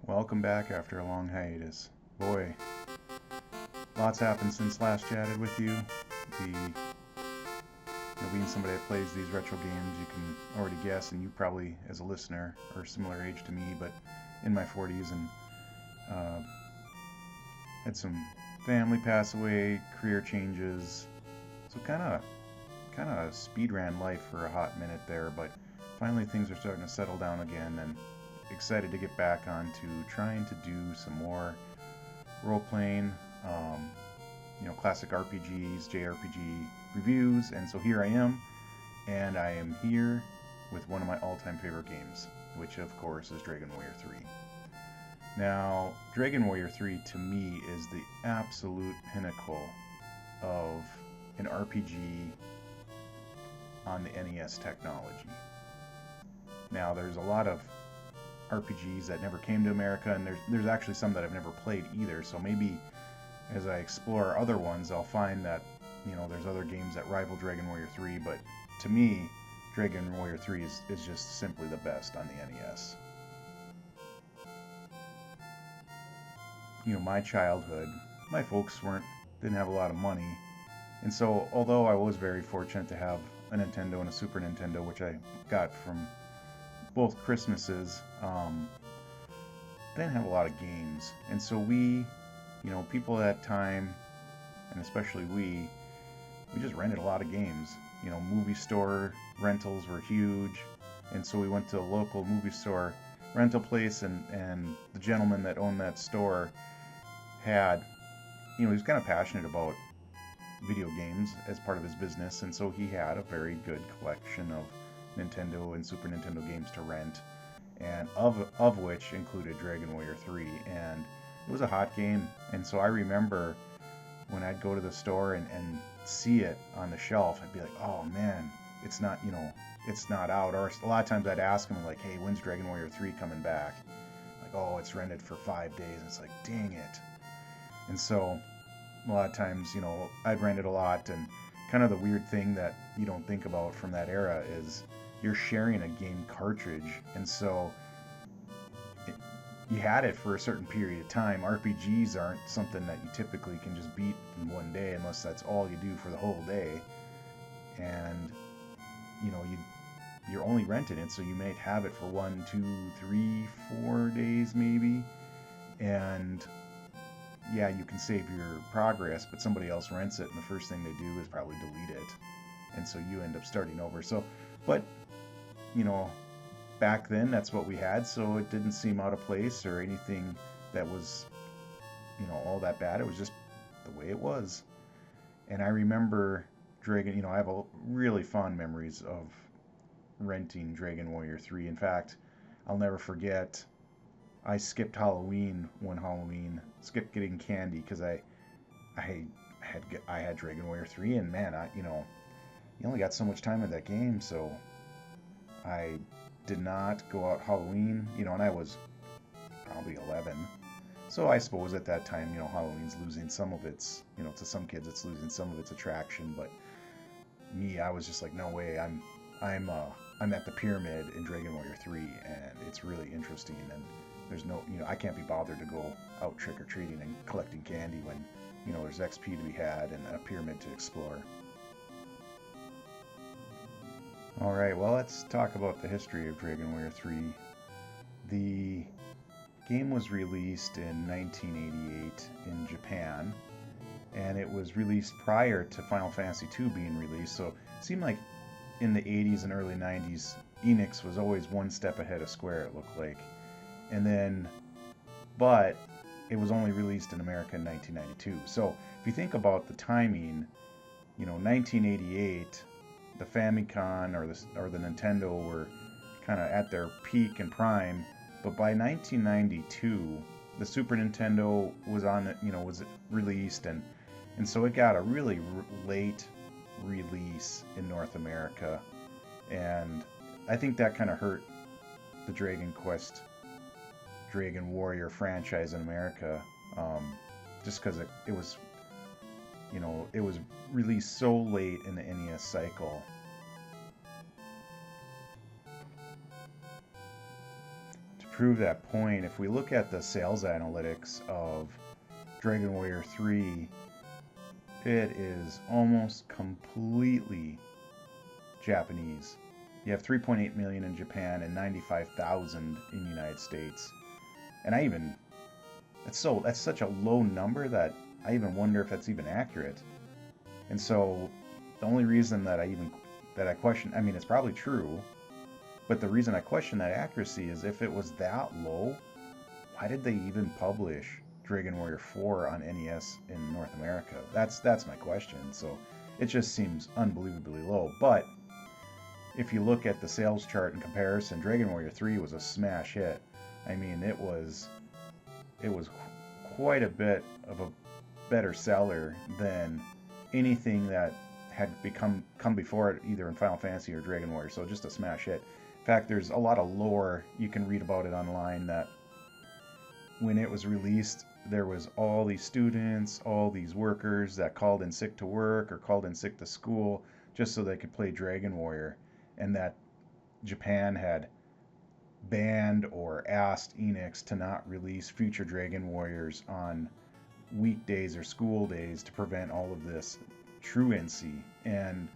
Welcome back after a long hiatus. Boy, lots happened since last chatted with you. Being somebody that plays these retro games, you can already guess, and you probably, as a listener, are similar age to me, but in my 40s, and uh, had some family pass away, career changes, so kind of speed ran life for a hot minute there, but finally things are starting to settle down again, and excited to get back onto trying to do some more role playing, um, classic RPGs, JRPG reviews, and so here I am, and I am here with one of my all-time favorite games, which of course is Dragon Warrior 3. Now, Dragon Warrior 3 to me is the absolute pinnacle of an RPG on the NES technology. Now, there's a lot of RPGs that never came to America, and there's actually some that I've never played either. So maybe as I explore other ones, I'll find that there's other games that rival Dragon Warrior 3. But to me, Dragon Warrior 3 is just simply the best on the NES. My childhood, my folks didn't have a lot of money, and so although I was very fortunate to have a Nintendo and a Super Nintendo, which I got from both Christmases, didn't have a lot of games, and so we, people at that time, and especially we just rented a lot of games. Movie store rentals were huge, and so we went to a local movie store rental place, and the gentleman that owned that store had, he was kind of passionate about video games as part of his business, and so he had a very good collection of Nintendo and Super Nintendo games to rent, and of which included Dragon Warrior 3, and it was a hot game. And so I remember when I'd go to the store and see it on the shelf, I'd be like, oh man, it's not out. Or a lot of times I'd ask him like, hey, when's Dragon Warrior 3 coming back? Like, oh, it's rented for 5 days. And it's like, dang it. And so a lot of times, I'd rent it a lot, and kind of the weird thing that you don't think about from that era is you're sharing a game cartridge, and so you had it for a certain period of time. RPGs aren't something that you typically can just beat in one day unless that's all you do for the whole day, and you're only renting it, so you might have it for 1, 2, 3, 4 days maybe, and yeah, you can save your progress, but somebody else rents it, and the first thing they do is probably delete it, and so you end up starting over. So, but back then that's what we had, so it didn't seem out of place or anything that was all that bad. It was just the way it was. And I remember I have a really fond memories of renting Dragon Warrior 3. In fact, I'll never forget, I skipped Halloween one Halloween, skipped getting candy because I had Dragon Warrior 3, and man, you only got so much time in that game, so I did not go out Halloween, and I was probably 11. So I suppose at that time, Halloween's losing some of its, to some kids it's losing some of its attraction, but me, I was just like, no way, I'm at the pyramid in Dragon Warrior 3, and it's really interesting, and there's no, I can't be bothered to go out trick-or-treating and collecting candy when, there's XP to be had and a pyramid to explore. Alright, well, let's talk about the history of Dragon Warrior 3. The game was released in 1988 in Japan, and it was released prior to Final Fantasy II being released, so it seemed like in the 80s and early 90s, Enix was always one step ahead of Square, it looked like. But it was only released in America in 1992. So if you think about the timing, 1988, the Famicom or the Nintendo were kind of at their peak and prime, but by 1992, the Super Nintendo was released, and so it got a really late release in North America, and I think that kind of hurt the Dragon Warrior franchise in America, just because it was it was released so late in the NES cycle. prove that point, if we look at the sales analytics of Dragon Warrior 3, it is almost completely Japanese. You have 3.8 million in Japan and 95,000 in the United States. And that's such a low number that I even wonder if that's even accurate. And so the only reason that I question, I mean, it's probably true, but the reason I question that accuracy is if it was that low, why did they even publish Dragon Warrior 4 on NES in North America? That's my question. So it just seems unbelievably low. But if you look at the sales chart in comparison, Dragon Warrior 3 was a smash hit. I mean, it was quite a bit of a better seller than anything that had come before it, either in Final Fantasy or Dragon Warrior. So just a smash hit. In fact, there's a lot of lore you can read about it online, that when it was released, there was all these students, all these workers that called in sick to work or called in sick to school just so they could play Dragon Warrior, and that Japan had banned or asked Enix to not release future Dragon Warriors on weekdays or school days to prevent all of this truancy. And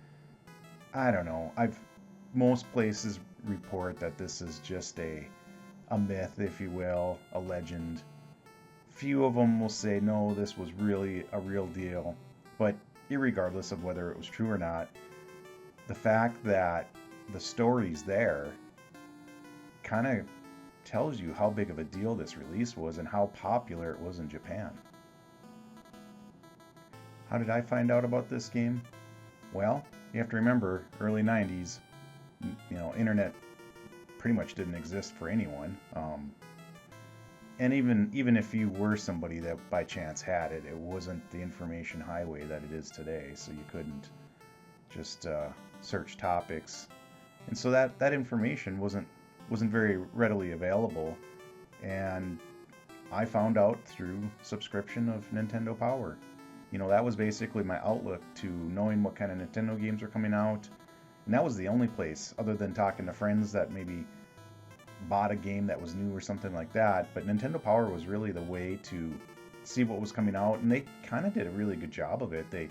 I don't know, most places report that this is just a myth, if you will, a legend. Few of them will say, no, this was really a real deal. But irregardless of whether it was true or not, the fact that the story's there kind of tells you how big of a deal this release was and how popular it was in Japan. How did I find out about this game? Well, you have to remember, early 90s, internet pretty much didn't exist for anyone. And even if you were somebody that by chance had it, it wasn't the information highway that it is today. So you couldn't just search topics, and so that information wasn't very readily available. And I found out through subscription of Nintendo Power. That was basically my outlook to knowing what kind of Nintendo games were coming out. And that was the only place, other than talking to friends that maybe bought a game that was new or something like that. But Nintendo Power was really the way to see what was coming out, and they kind of did a really good job of it. They,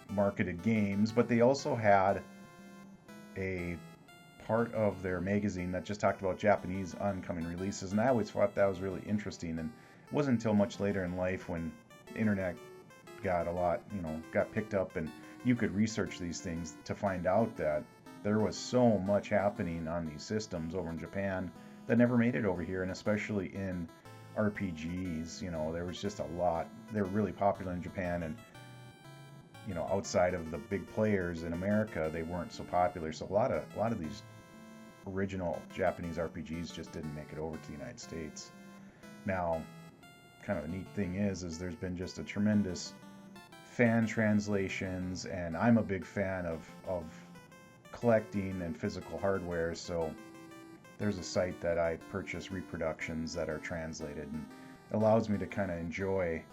marketed games, but they also had a part of their magazine that just talked about Japanese oncoming releases, and I always thought that was really interesting. And it wasn't until much later in life, when the internet got got picked up and you could research these things, to find out that there was so much happening on these systems over in Japan that never made it over here, and especially in RPGs. There was just a lot. They were really popular in Japan, and outside of the big players in America, they weren't so popular. So a lot of these original Japanese RPGs just didn't make it over to the United States. Now, kind of a neat thing is there's been just a tremendous fan translations, and I'm a big fan of collecting and physical hardware. So there's a site that I purchase reproductions that are translated, and it allows me to kind of enjoy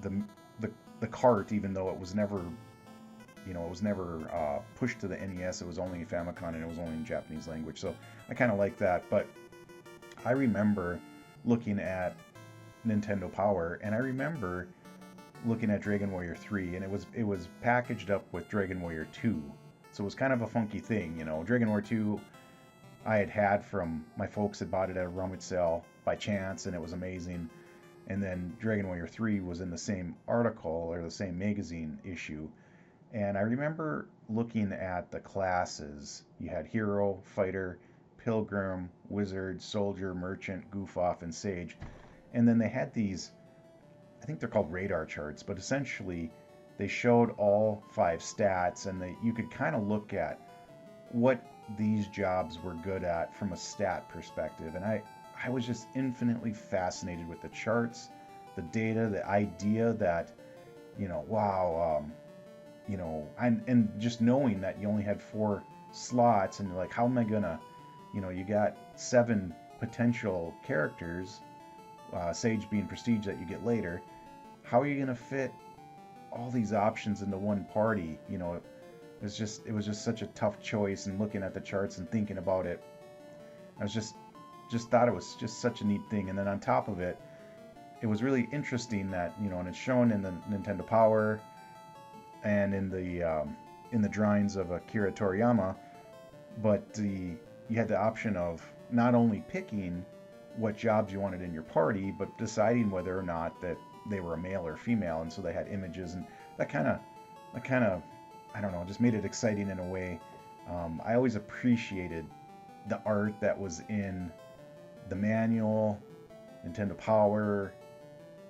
the cart, even though it was never pushed to the NES. It was only Famicom, and it was only in Japanese language. So I kind of like that. But I remember looking at Nintendo Power, and I remember looking at Dragon Warrior 3, and it was packaged up with Dragon Warrior 2. So it was kind of a funky thing. Dragon Warrior 2 I had from my folks had bought it at a rummage sale by chance, and it was amazing. And then Dragon Warrior 3 was in the same article, or the same magazine issue. And I remember looking at the classes. You had Hero, Fighter, Pilgrim, Wizard, Soldier, Merchant, Goof Off, and Sage. And then they had these, I think they're called radar charts, but essentially they showed all 5 stats, and you could kind of look at what these jobs were good at from a stat perspective. And I was just infinitely fascinated with the charts, the data, the idea that, wow, and just knowing that you only had 4 slots, and like, how am I gonna, you got 7 potential characters, Sage being Prestige that you get later. How are you gonna fit all these options into one party? It was just such a tough choice, and looking at the charts and thinking about it, I was just thought it was just such a neat thing. And then on top of it, it was really interesting that, and it's shown in the Nintendo Power and in the drawings of Akira Toriyama. But you had the option of not only picking what jobs you wanted in your party, but deciding whether or not that they were a male or female, and so they had images, and that kind of, I don't know, just made it exciting in a way. I always appreciated the art that was in the manual, Nintendo Power,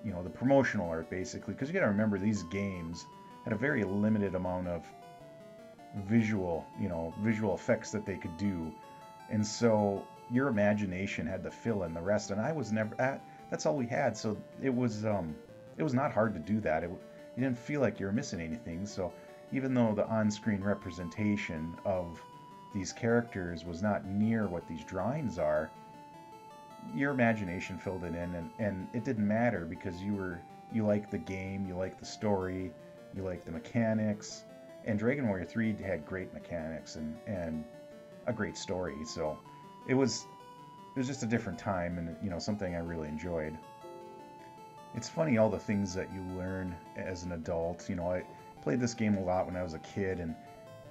the promotional art basically, because you got to remember these games had a very limited amount of visual effects that they could do, and so your imagination had to fill in the rest. And I was never at. That's all we had, so it was not hard to do that. You didn't feel like you were missing anything. So even though the on-screen representation of these characters was not near what these drawings are, your imagination filled it in, and it didn't matter because you liked the game, you liked the story, you liked the mechanics, and Dragon Warrior 3 had great mechanics and a great story. So it was just a different time, and something I really enjoyed. It's funny all the things that you learn as an adult. I played this game a lot when I was a kid, and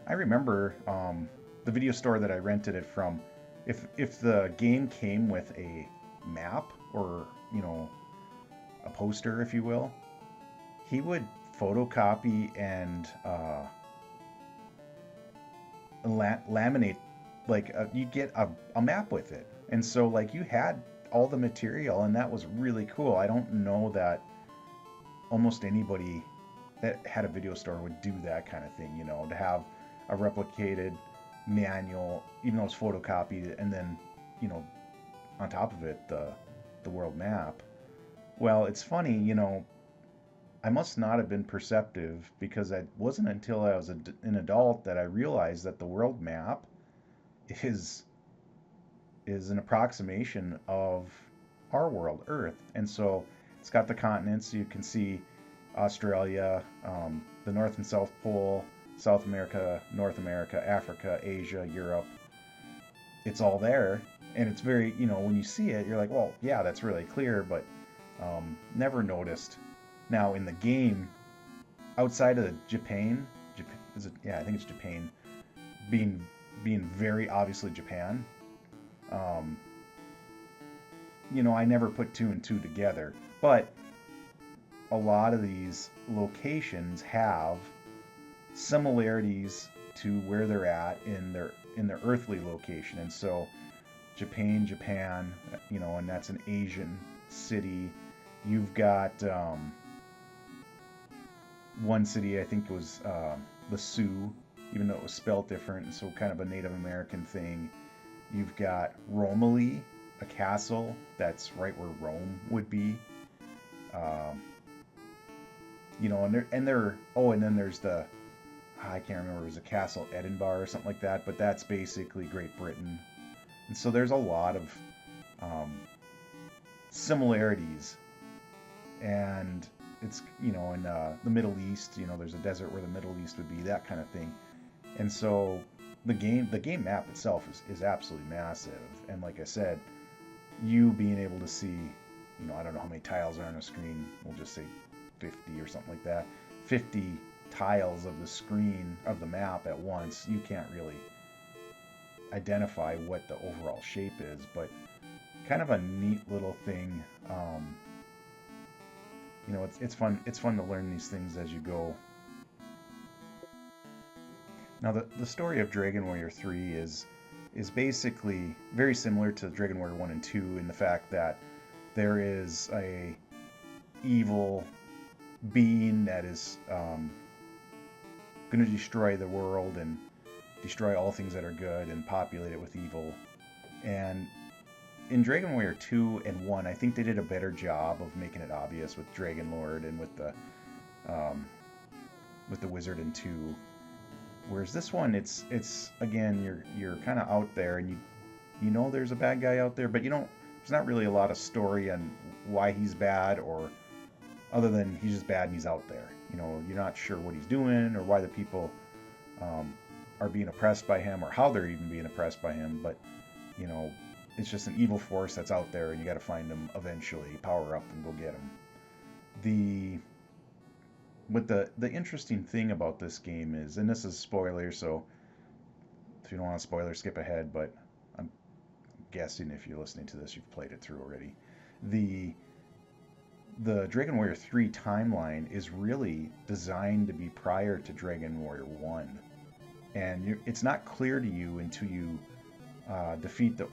I remember the video store that I rented it from. If the game came with a map or a poster, if you will, he would photocopy and laminate, like you'd get a map with it, and so like you had all the material, and that was really cool. I don't know that almost anybody that had a video store would do that kind of thing, to have a replicated manual, even though it's photocopied, and then, on top of it, the world map. Well, it's funny, I must not have been perceptive, because it wasn't until I was an adult that I realized that the world map is an approximation of our world, Earth. And so it's got the continents. You can see Australia, the North and South Pole, South America, North America, Africa, Asia, Europe. It's all there. And it's very, when you see it, you're like, well, yeah, that's really clear, but never noticed. Now, in the game, outside of Japan, is it? Yeah, I think it's Japan, being very obviously Japan. Um, I never put two and two together, but a lot of these locations have similarities to where they're at in their earthly location. And so Japan, and that's an Asian city. You've got one city, I think it was the Sioux, even though it was spelled different, and so kind of a Native American thing. You've got Romilly, a castle that's right where Rome would be. Um, and then there's I can't remember, it was a castle Edinburgh or something like that, but that's basically Great Britain. And so there's a lot of similarities, and it's in the Middle East, there's a desert where the Middle East would be, that kind of thing. And so the game map itself is absolutely massive. And like I said, you being able to see, I don't know how many tiles are on a screen, we'll just say 50 or something like that, 50 tiles of the screen of the map at once, you can't really identify what the overall shape is, but kind of a neat little thing. It's fun. It's fun to learn these things as you go. Now, the story of Dragon Warrior 3 is basically very similar to Dragon Warrior 1 and 2 in the fact that there is a evil being that is going to destroy the world and destroy all things that are good and populate it with evil. And in Dragon Warrior 2 and 1, I think they did a better job of making it obvious with Dragon Lord and with the wizard in 2. Whereas this one, it's again, you're kind of out there, and you know there's a bad guy out there, but there's not really a lot of story on why he's bad, or other than he's just bad and he's out there. You're not sure what he's doing or why the people are being oppressed by him, or how they're even being oppressed by him. But it's just an evil force that's out there, and you got to find them eventually, power up, and go get them. The But the interesting thing about this game is, and this is spoiler, so if you don't want a spoiler, skip ahead. But I'm guessing if you're listening to this, you've played it through already. The the Dragon Warrior 3 timeline is really designed to be prior to Dragon Warrior 1, and it's not clear to you until you defeat the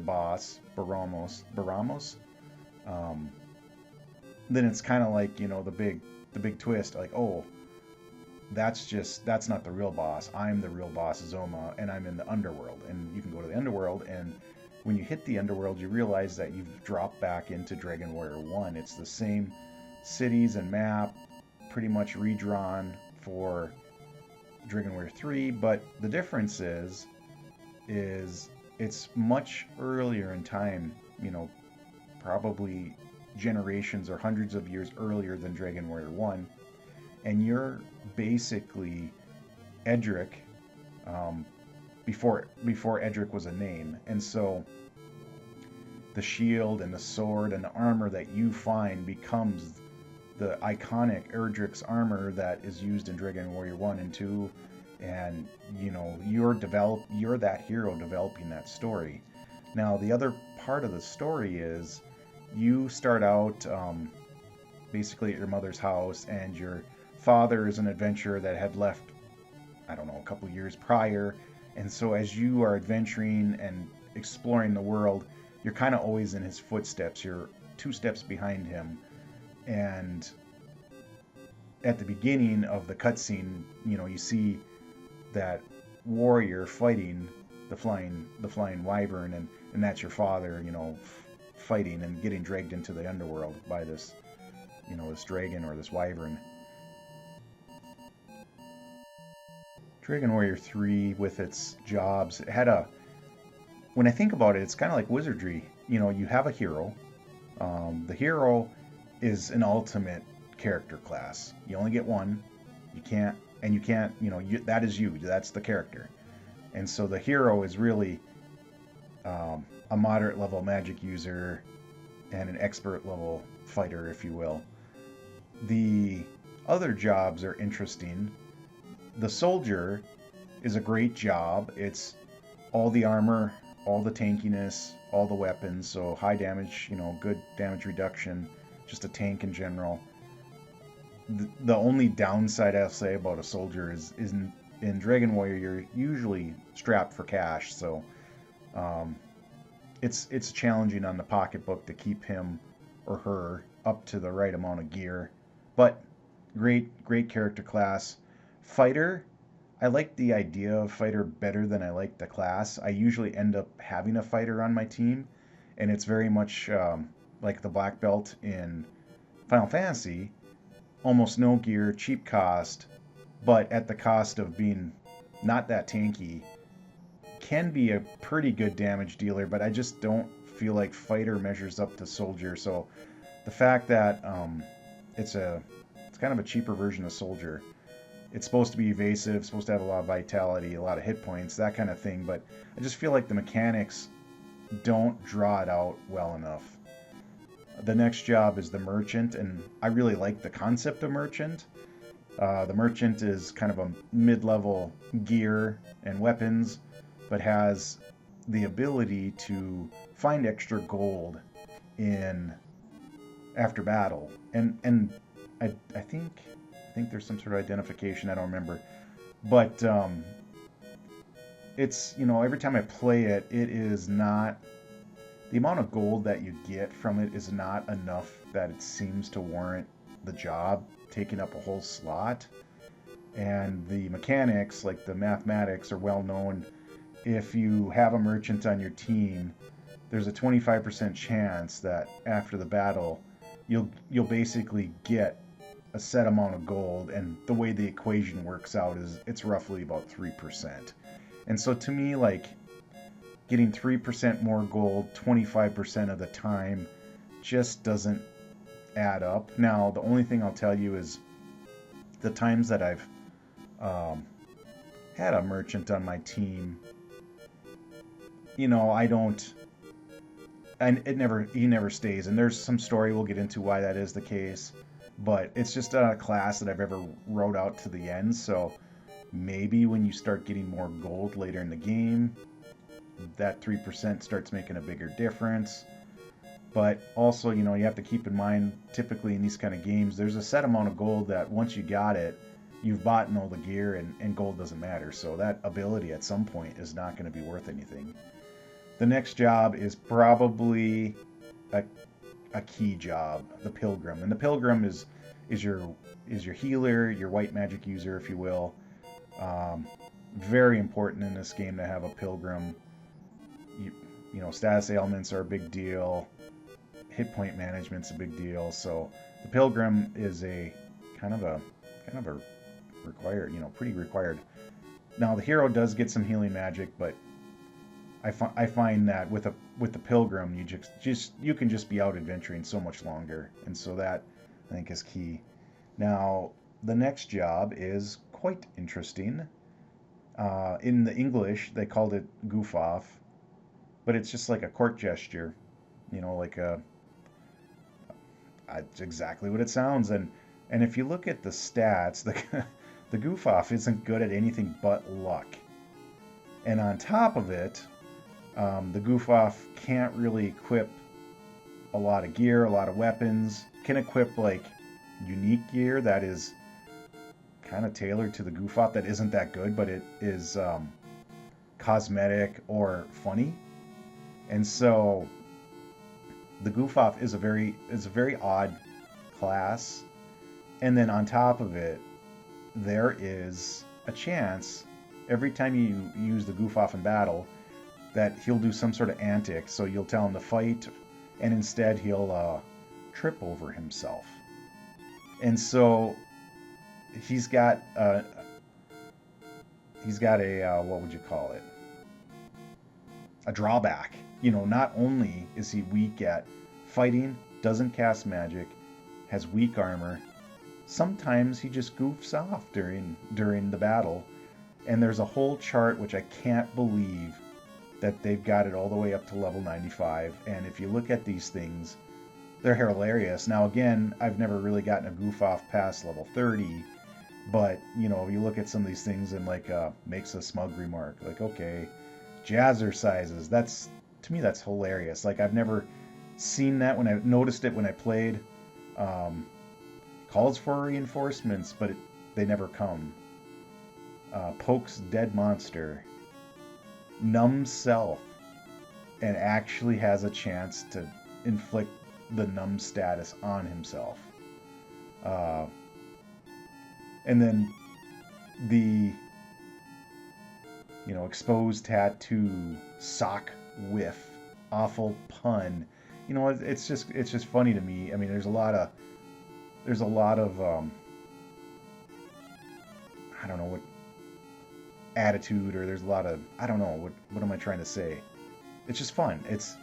boss Baramos. Um, then it's kind of like, the big twist, like, oh, that's not the real boss. I'm the real boss, Zoma, and I'm in the underworld. And you can go to the underworld, and when you hit the underworld, you realize that you've dropped back into Dragon Warrior 1. It's the same cities and map, pretty much redrawn for Dragon Warrior 3, but the difference is it's much earlier in time, probably generations or hundreds of years earlier than Dragon Warrior 1, and you're basically Edric, before Edric was a name. And so the shield and the sword and the armor that you find becomes the iconic Erdrick's armor that is used in Dragon Warrior 1 and 2, and you're that hero developing that story. Now, the other part of the story is you start out basically at your mother's house, and your father is an adventurer that had left, I don't know, a couple years prior. And so as you are adventuring and exploring the world, you're kind of always in his footsteps. You're 2 steps behind him. And at the beginning of the cutscene, you see that warrior fighting the flying wyvern, and that's your father, fighting and getting dragged into the underworld by this, this dragon or this wyvern. Dragon Warrior 3, with its jobs, it had when I think about it, it's kind of like wizardry. You have a hero. The hero is an ultimate character class. You only get one. You can't, that is you. That's the character. And so the hero is really a moderate level magic user and an expert level fighter, if you will. The other jobs are interesting. The soldier is a great job. It's all the armor, all the tankiness, all the weapons, so high damage, good damage reduction, just a tank in general. The only downside I'll say about a soldier is in Dragon Warrior, you're usually strapped for cash, so it's challenging on the pocketbook to keep him or her up to the right amount of gear. But great character class. Fighter, I like the idea of fighter better than I like the class. I usually end up having a fighter on my team, and it's very much like the black belt in Final Fantasy. Almost no gear, cheap cost, but at the cost of being not that tanky. Can be a pretty good damage dealer, but I just don't feel like fighter measures up to soldier. So the fact that it's kind of a cheaper version of soldier. It's supposed to be evasive, supposed to have a lot of vitality, a lot of hit points, that kind of thing, but I just feel like the mechanics don't draw it out well enough. The next job is the merchant, and I really like the concept of merchant. The merchant is kind of a mid-level gear and weapons, but has the ability to find extra gold after battle. And I think there's some sort of identification, I don't remember. But it's, every time I play it, it is not, the amount of gold that you get from it is not enough that it seems to warrant the job taking up a whole slot. And the mechanics, like the mathematics, are well known. If you have a merchant on your team, there's a 25% chance that after the battle, you'll basically get a set amount of gold, and the way the equation works out is it's roughly about 3%. And so to me, like, getting 3% more gold 25% of the time just doesn't add up. Now, the only thing I'll tell you is the times that I've had a merchant on my team, I don't. And he never stays, and there's some story we'll get into why that is the case. But it's just a class that I've ever rode out to the end. So maybe when you start getting more gold later in the game, that 3% starts making a bigger difference. But also, you have to keep in mind, typically in these kind of games, there's a set amount of gold that once you got it, you've bought all the gear, and gold doesn't matter. So that ability at some point is not going to be worth anything. The next job is probably a, a key job, the Pilgrim. And the Pilgrim is your healer, your white magic user, if you will. Very important in this game to have a Pilgrim. Status ailments are a big deal. Hit point management's a big deal. So the Pilgrim is a kind of a required, pretty required. Now the hero does get some healing magic, but I find that with the Pilgrim, you can just be out adventuring so much longer, and so that I think is key. Now the next job is quite interesting. In the English, they called it goof off, but it's just like a court gesture, like it's exactly what it sounds. And if you look at the stats, the goof off isn't good at anything but luck. And on top of it, the goof off can't really equip a lot of gear, a lot of weapons. Can equip like unique gear that is kind of tailored to the goof off that isn't that good, but it is cosmetic or funny. And so the goof off is a very odd class. And then on top of it, there is a chance every time you use the goof off in battle that he'll do some sort of antic. So you'll tell him to fight, and instead he'll trip over himself. And so he's got a what would you call it? A drawback. Not only is he weak at fighting, doesn't cast magic, has weak armor, sometimes he just goofs off during the battle. And there's a whole chart which I can't believe that they've got it all the way up to level 95. And if you look at these things, they're hilarious. Now again, I've never really gotten a goof off past level 30, but if you look at some of these things and makes a smug remark, like, okay, jazzercises, to me that's hilarious. Like, I've never seen that. When I noticed it when I played, calls for reinforcements, but they never come. Pokes dead monster, numb self, and actually has a chance to inflict the numb status on himself. And then the exposed tattoo, sock whiff, awful pun. It's just funny to me. I mean, there's a lot of I don't know what attitude, or there's a lot of, I don't know what am I trying to say. It's just fun. It's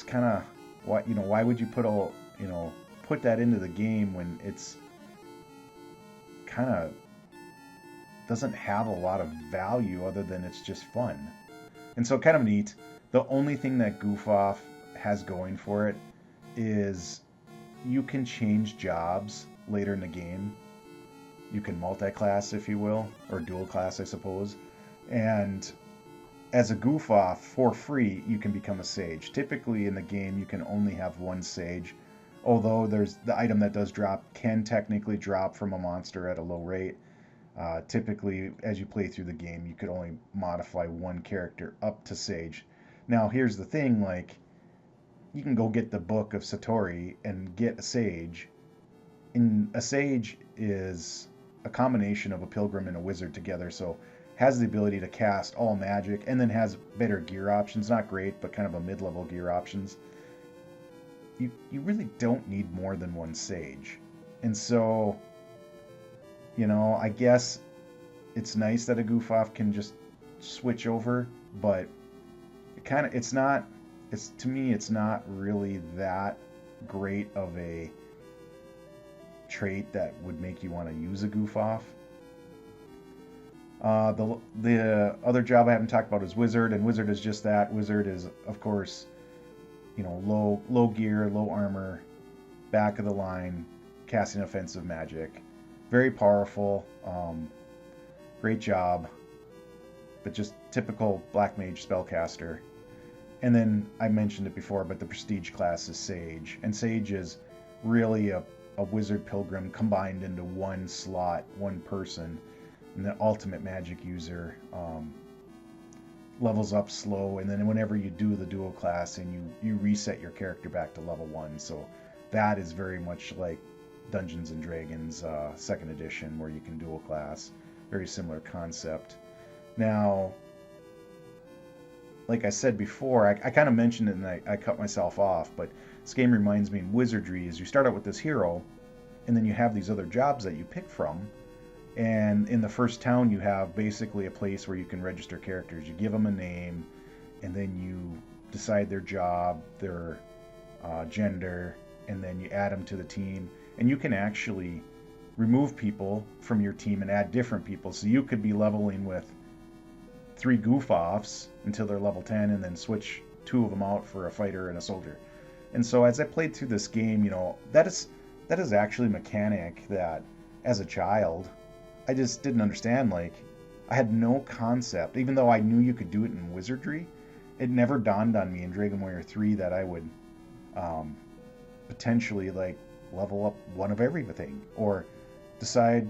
kind of why would you put that into the game when it's kind of doesn't have a lot of value other than it's just fun. And so kind of neat. The only thing that goof off has going for it is you can change jobs later in the game. You can multi-class, if you will, or dual class, I suppose. And as a goof off, for free, you can become a sage. Typically in the game, you can only have one sage, although there's the item that does drop can technically drop from a monster at a low rate. Typically, as you play through the game, you could only modify one character up to sage. Now, here's the thing, you can go get the Book of Satori and get a sage. And a sage is a combination of a pilgrim and a wizard together, so has the ability to cast all magic, and then has better gear options. Not great, but kind of a mid-level gear options. You really don't need more than one sage. And so, I guess it's nice that a goof off can just switch over, but to me it's not really that great of a trait that would make you want to use a goof off. The other job I haven't talked about is Wizard, and Wizard is just that. Wizard is, of course, low gear, low armor, back of the line, casting offensive magic. Very powerful. Great job, but just typical Black Mage spellcaster. And then I mentioned it before, but the prestige class is Sage, and Sage is really a wizard pilgrim combined into one slot, one person, and the ultimate magic user. Levels up slow, and then whenever you do the dual class, and you reset your character back to level 1. So that is very much like Dungeons and Dragons 2nd edition, where you can dual class. Very similar concept. Now, like I said before, I kind of mentioned it and I cut myself off, but this game reminds me in Wizardry is you start out with this hero, and then you have these other jobs that you pick from. And in the first town, you have basically a place where you can register characters. You give them a name, and then you decide their job, their gender, and then you add them to the team. And you can actually remove people from your team and add different people. So you could be leveling with 3 goof-offs until they're level 10, and then switch 2 of them out for a fighter and a soldier. And so as I played through this game, that is actually a mechanic that, as a child, I just didn't understand. Like, I had no concept, even though I knew you could do it in Wizardry. It never dawned on me in Dragon Warrior 3 that I would potentially like level up one of everything, or decide,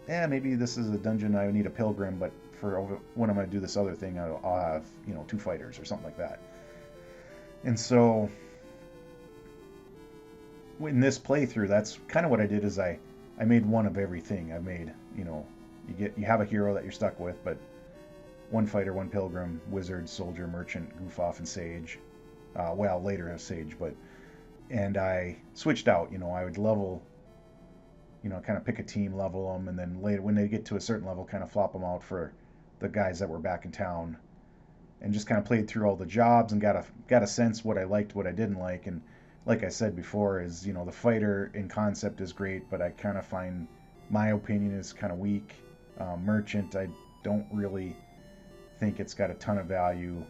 maybe this is a dungeon I need a pilgrim, but for when I'm going to do this other thing, I'll have 2 fighters or something like that. And so in this playthrough, that's kind of what I did. Is I made one of everything. I made, you have a hero that you're stuck with, but 1 fighter, 1 pilgrim, wizard, soldier, merchant, goof-off, and sage. Well, later as sage, and I switched out. I would level, kind of pick a team, level them, and then later when they get to a certain level, kind of flop them out for the guys that were back in town, and just kind of played through all the jobs and got a sense what I liked, what I didn't like. And like I said before, is the fighter in concept is great, but I kind of find my opinion is kind of weak. Merchant, I don't really think it's got a ton of value.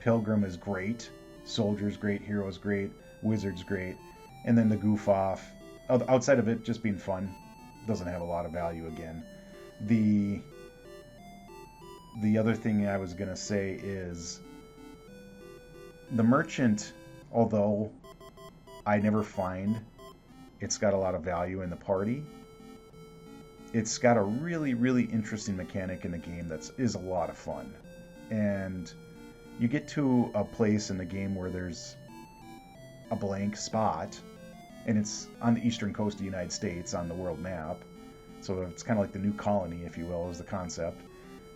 Pilgrim is great, soldier's great, hero's great, wizard's great, and then the goof off, outside of it just being fun, doesn't have a lot of value again. The other thing I was gonna say is the merchant, although I never find it's got a lot of value in the party, it's got a really, really interesting mechanic in the game that is a lot of fun. And you get to a place in the game where there's a blank spot, and it's on the eastern coast of the United States on the world map. So it's kind of like the new colony, if you will, is the concept.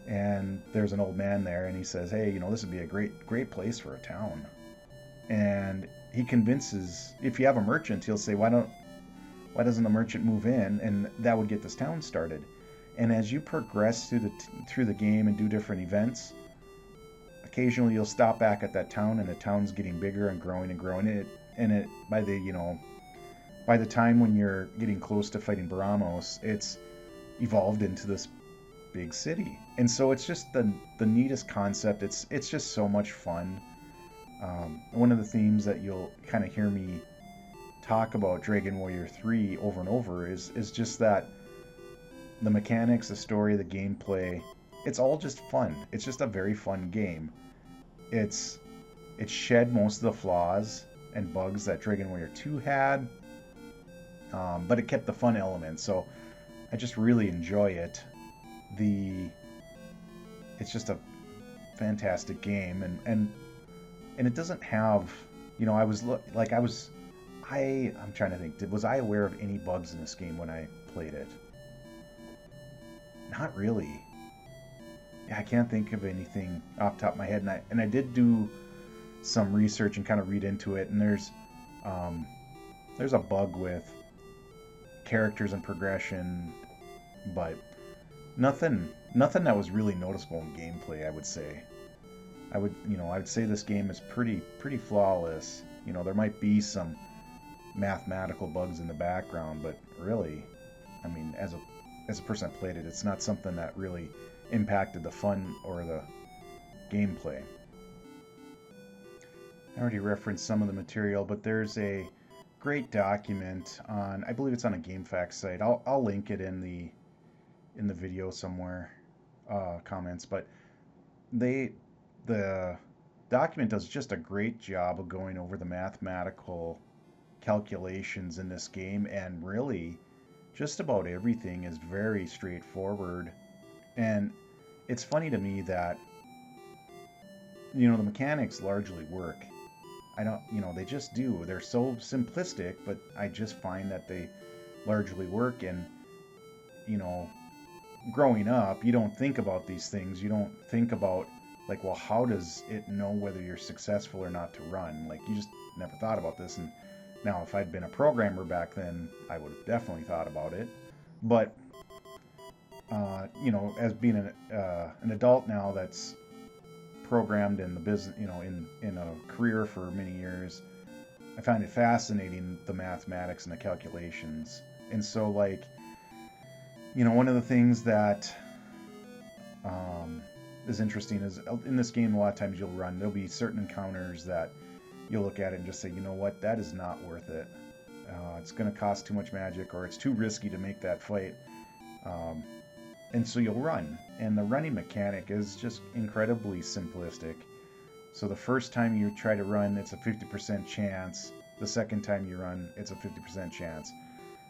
And there's an old man there, and he says, hey, this would be a great place for a town. And he convinces, if you have a merchant, he'll say, why doesn't the merchant move in, and that would get this town started. And as you progress through the game and do different events, occasionally you'll stop back at that town, and the town's getting bigger and growing and growing. And by the time when you're getting close to fighting Baramos, it's evolved into this big city. And so it's just the neatest concept. It's just so much fun. One of the themes that you'll kind of hear me talk about Dragon Warrior 3 over and over is just that the mechanics, the story, the gameplay, it's all just fun. It's just a very fun game. It's shed most of the flaws and bugs that Dragon Warrior 2 had, but it kept the fun element. So I just really enjoy it. It's just a fantastic game, and it doesn't have, I'm trying to think, was I aware of any bugs in this game when I played it? Not really. Yeah, I can't think of anything off the top of my head, and I did do some research and kind of read into it, and there's a bug with characters and progression, but nothing that was really noticeable in gameplay, I would say. I would say this game is pretty flawless. There might be some mathematical bugs in the background, but really, I mean, as a person that played it, it's not something that really impacted the fun or the gameplay. I already referenced some of the material, but there's a great document on, I believe it's on a GameFAQs site. I'll link it in the video somewhere, comments. But the document does just a great job of going over the mathematical calculations in this game, and really just about everything is very straightforward. And it's funny to me that the mechanics largely work. I don't, they just do. They're so simplistic, but I just find that they largely work. And you know, growing up, you don't think about these things. You don't think about, like, well, how does it know whether you're successful or not to run? Like, you just never thought about this. And now, if I'd been a programmer back then, I would have definitely thought about it. But as being an adult now that's programmed in the business, in a career for many years, I find it fascinating, the mathematics and the calculations. And so, like, one of the things that is interesting is in this game, a lot of times there'll be certain encounters that you'll look at it and just say, you know what, that is not worth it. It's going to cost too much magic, or it's too risky to make that fight. And so you'll run. And the running mechanic is just incredibly simplistic. So the first time you try to run, it's a 50% chance. The second time you run, it's a 50% chance.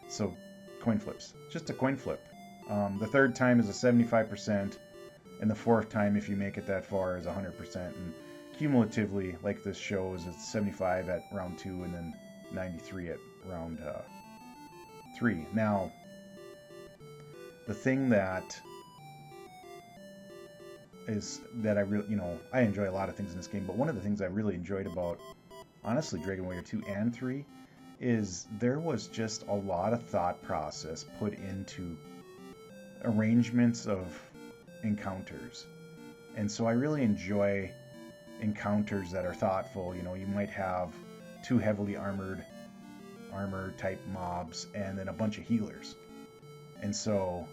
So coin flips. Just a coin flip. The third time is a 75%. And the fourth time, if you make it that far, is 100%. And cumulatively, like this shows, it's 75 at round 2 and then 93 at round 3. Now, the thing that I really, I enjoy a lot of things in this game, but one of the things I really enjoyed about, honestly, Dragon Warrior 2 and 3 is there was just a lot of thought process put into arrangements of encounters. And so I really enjoy encounters that are thoughtful. You might have 2 heavily armor type mobs and then a bunch of healers. And so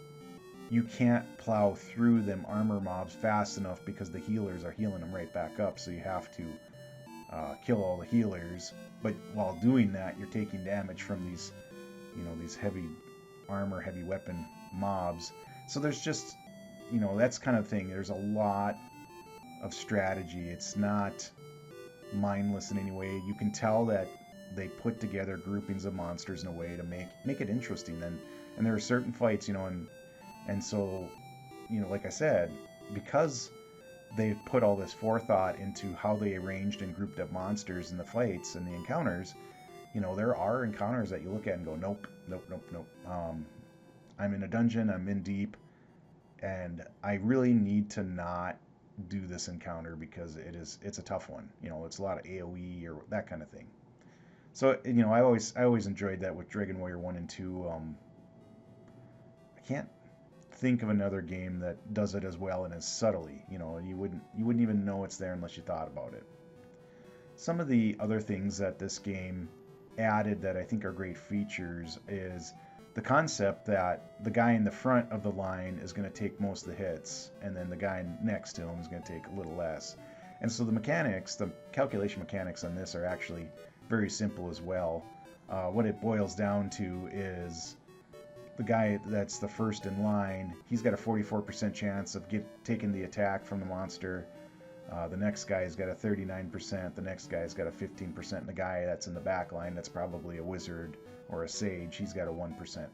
you can't plow through them armor mobs fast enough because the healers are healing them right back up. So you have to kill all the healers. But while doing that, you're taking damage from these heavy armor, heavy weapon mobs. So there's just, that's kind of thing. There's a lot of strategy. It's not mindless in any way. You can tell that they put together groupings of monsters in a way to make it interesting. And there are certain fights, and so, like I said, because they've put all this forethought into how they arranged and grouped up monsters in the fights and the encounters, there are encounters that you look at and go, nope. I'm in a dungeon, I'm in deep, and I really need to not do this encounter because it's a tough one. It's a lot of AoE or that kind of thing. So, I always enjoyed that with Dragon Warrior 1 and 2. I can't think of another game that does it as well and as subtly. You wouldn't even know it's there unless you thought about it. Some of the other things that this game added that I think are great features is the concept that the guy in the front of the line is going to take most of the hits, and then the guy next to him is going to take a little less. And so the calculation mechanics on this are actually very simple as well. What it boils down to is the guy that's the first in line, he's got a 44% chance of taking the attack from the monster. The next guy's got a 39%, the next guy's got a 15%, and the guy that's in the back line, that's probably a wizard or a sage, he's got a 1%.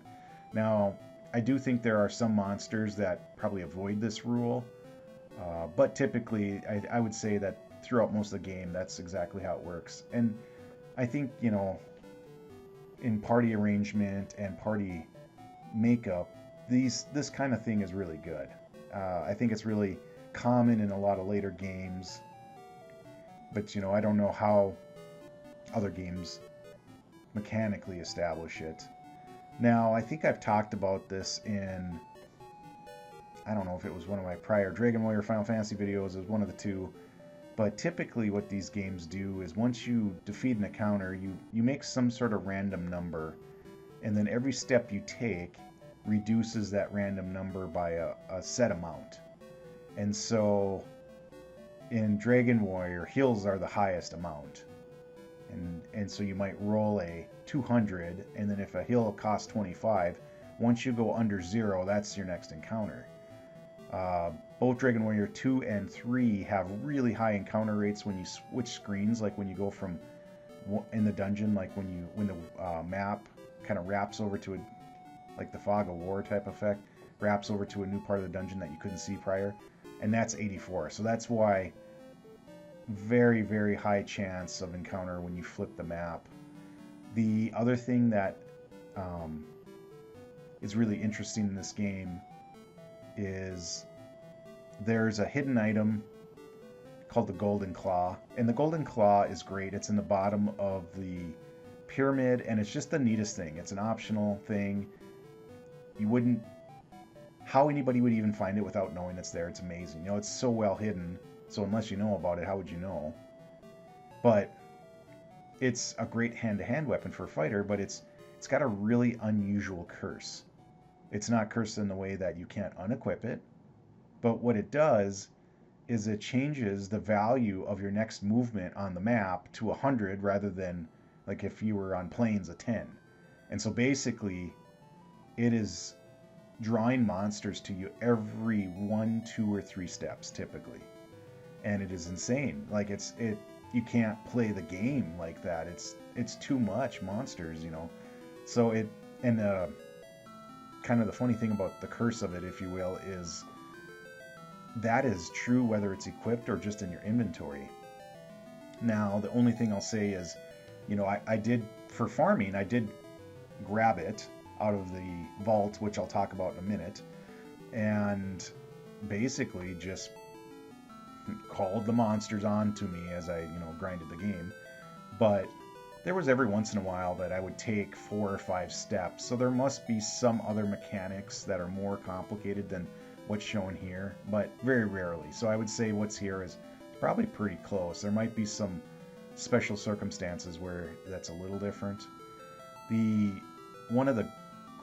Now, I do think there are some monsters that probably avoid this rule, but typically I would say that throughout most of the game, that's exactly how it works. And I think, in party arrangement and party makeup, this kind of thing is really good. I think it's really common in a lot of later games, but I don't know how other games mechanically establish it. Now, I think I've talked about this in, I don't know if it was one of my prior Dragon Warrior Final Fantasy videos, it was one of the two, but typically what these games do is once you defeat an encounter, you make some sort of random number, and then every step you take reduces that random number by a set amount. And so in Dragon Warrior, heals are the highest amount. And so you might roll a 200, and then if a heal costs 25, once you go under 0, that's your next encounter. Both Dragon Warrior 2 and 3 have really high encounter rates when you switch screens, like when you go from in the dungeon, like when the map kind of wraps over to a, like the Fog of War type effect, wraps over to a new part of the dungeon that you couldn't see prior, and that's 84. So that's why very, very high chance of encounter when you flip the map. The other thing that is really interesting in this game is there's a hidden item called the Golden Claw, and the Golden Claw is great. It's in the bottom of the pyramid, and it's just the neatest thing. It's an optional thing. You wouldn't, how anybody would even find it without knowing it's there. It's amazing. You know, it's so well hidden. So unless you know about it, how would you know? But it's a great hand-to-hand weapon for a fighter, but it's got a really unusual curse. It's not cursed in the way that you can't unequip it, but what it does is it changes the value of your next movement on the map to 100 rather than, like if you were on planes, a 10. And so basically it is drawing monsters to you every 1, 2, or 3 steps typically. And it is insane. Like you can't play the game like that. It's too much monsters, you know. So kind of the funny thing about the curse of it, if you will, is that is true whether it's equipped or just in your inventory. Now, the only thing I'll say is, you know, I did, for farming, I did grab it out of the vault, which I'll talk about in a minute, and basically just called the monsters on to me as I, grinded the game. But there was every once in a while that I would take 4 or 5 steps, so there must be some other mechanics that are more complicated than what's shown here, but very rarely. So I would say what's here is probably pretty close. There might be some special circumstances where that's a little different. One of the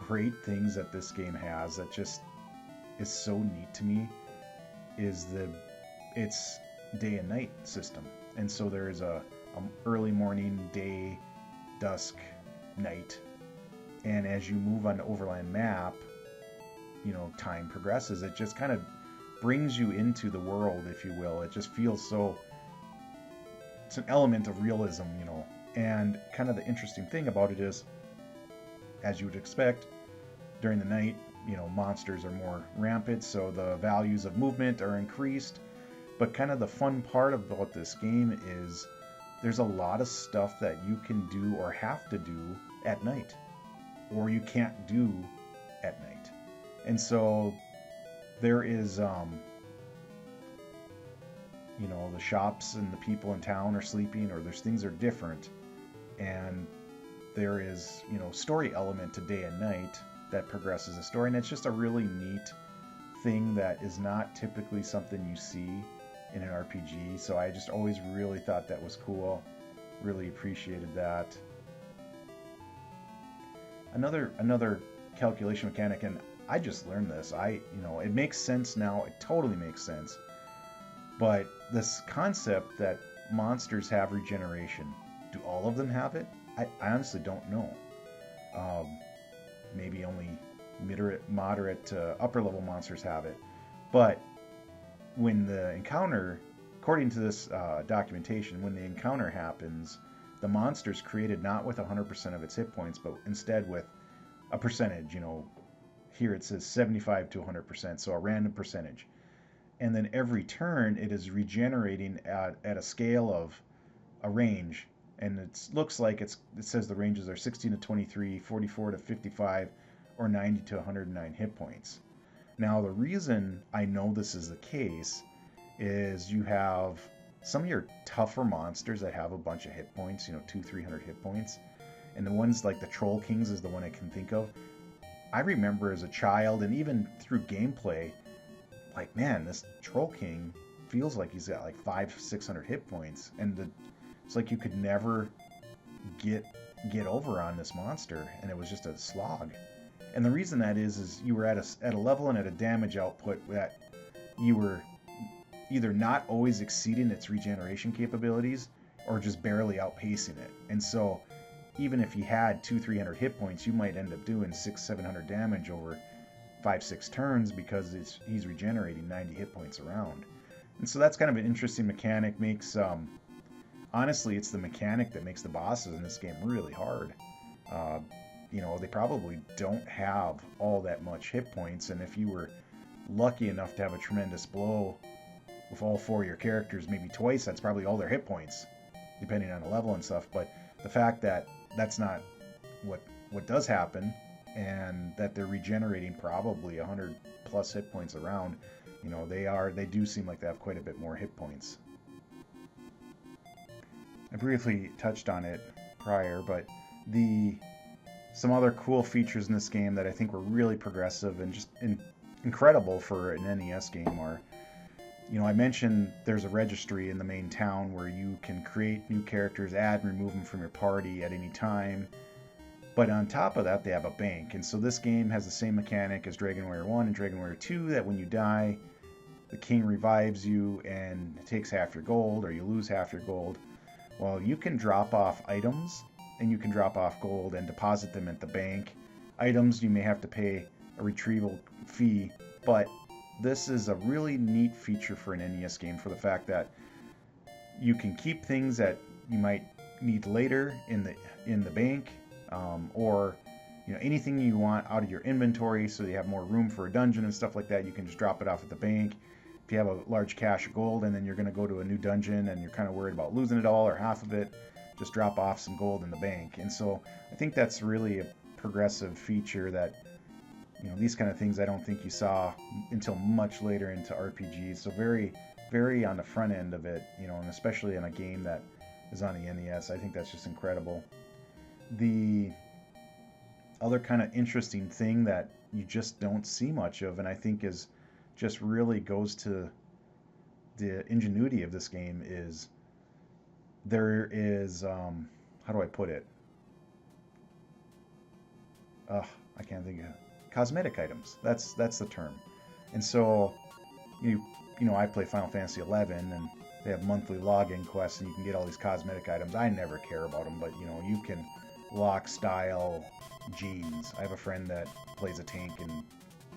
great things that this game has that just is so neat to me is its day and night system. And so there is a early morning, day, dusk, night, and as you move on the overland map, time progresses. It just kind of brings you into the world, if you will. It just feels so, it's an element of realism, and kind of the interesting thing about it is, as you would expect, during the night, monsters are more rampant, so the values of movement are increased. But kind of the fun part about this game is there's a lot of stuff that you can do or have to do at night, or you can't do at night. And so there is, the shops and the people in town are sleeping, or there's things are different. And there is, story element to day and night that progresses the story. And it's just a really neat thing that is not typically something you see in an RPG. So I just always really thought that was cool. Really appreciated that. Another calculation mechanic, and I just learned this. It makes sense now. It totally makes sense. But this concept that monsters have regeneration, do all of them have it? I honestly don't know. Maybe only moderate to upper level monsters have it. But when the encounter, according to this documentation, when the encounter happens, the monster's created not with 100% of its hit points, but instead with a percentage. Here it says 75 to 100%, so a random percentage. And then every turn it is regenerating at a scale of a range. And it looks like it says the ranges are 16 to 23, 44 to 55, or 90 to 109 hit points. Now, the reason I know this is the case is you have some of your tougher monsters that have a bunch of hit points, 200-300 hit points. And the ones like the Troll Kings is the one I can think of. I remember as a child, and even through gameplay, like, man, this Troll King feels like he's got like 500-600 hit points. And it's like you could never get over on this monster, and it was just a slog. And the reason that is you were at a level and at a damage output that you were either not always exceeding its regeneration capabilities or just barely outpacing it. And so even if he had 200-300 hit points, you might end up doing 600-700 damage over 5-6 turns because he's regenerating 90 hit points around. And so that's kind of an interesting mechanic. Makes honestly, it's the mechanic that makes the bosses in this game really hard. They probably don't have all that much hit points, and if you were lucky enough to have a tremendous blow with all 4 of your characters, maybe twice, that's probably all their hit points, depending on the level and stuff. But the fact that that's not what does happen, and that they're regenerating probably 100 plus hit points around, they do seem like they have quite a bit more hit points. I briefly touched on it prior, but some other cool features in this game that I think were really progressive and just incredible for an NES game are, I mentioned there's a registry in the main town where you can create new characters, add and remove them from your party at any time. But on top of that, they have a bank. And so this game has the same mechanic as Dragon Warrior 1 and Dragon Warrior 2, that when you die, the king revives you and takes half your gold, or you lose half your gold. Well, you can drop off items, and you can drop off gold and deposit them at the bank. Items, you may have to pay a retrieval fee, but this is a really neat feature for an NES game, for the fact that you can keep things that you might need later in the bank, or anything you want out of your inventory, so you have more room for a dungeon and stuff like that. You can just drop it off at the bank. If you have a large cache of gold and then you're going to go to a new dungeon and you're kind of worried about losing it all or half of it, just drop off some gold in the bank. And so I think that's really a progressive feature that, these kind of things I don't think you saw until much later into RPGs. So very, very on the front end of it, and especially in a game that is on the NES. I think that's just incredible. The other kind of interesting thing that you just don't see much of, and I think is just really goes to the ingenuity of this game, is there is, how do I put it? I can't think of it. Cosmetic items. That's the term. And so, I play Final Fantasy 11, and they have monthly login quests, and you can get all these cosmetic items. I never care about them, but you can lock style jeans. I have a friend that plays a tank in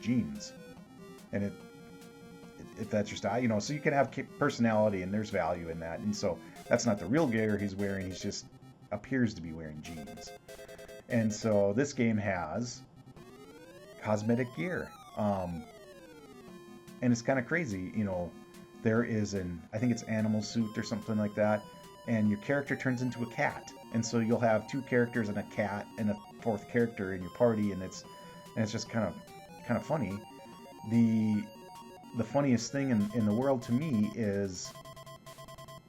jeans, and if that's your style, so you can have personality, and there's value in that. And so that's not the real gear he's wearing. He's just appears to be wearing jeans. And so this game has cosmetic gear, and it's kind of crazy. There is I think it's animal suit or something like that, and your character turns into a cat, and so you'll have 2 characters and a cat and a 4th character in your party, and it's just kind of funny. The funniest thing in the world to me is,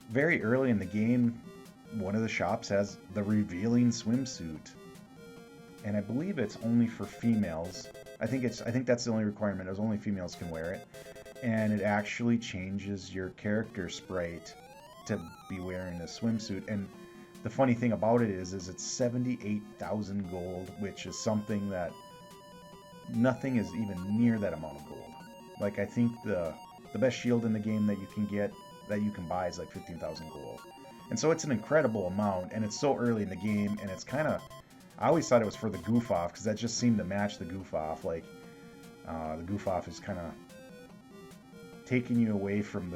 very early in the game, one of the shops has the revealing swimsuit, and I believe it's only for females. I think that's the only requirement, is only females can wear it, and it actually changes your character sprite to be wearing a swimsuit. And the funny thing about it is it's 78,000 gold, which is something that nothing is even near that amount of gold. Like, I think the best shield in the game that you can get, that you can buy, is like 15,000 gold. And so it's an incredible amount, and it's so early in the game, and it's kind of, I always thought it was for the goof off, because that just seemed to match the goof off. Like, the goof off is kind of taking you away from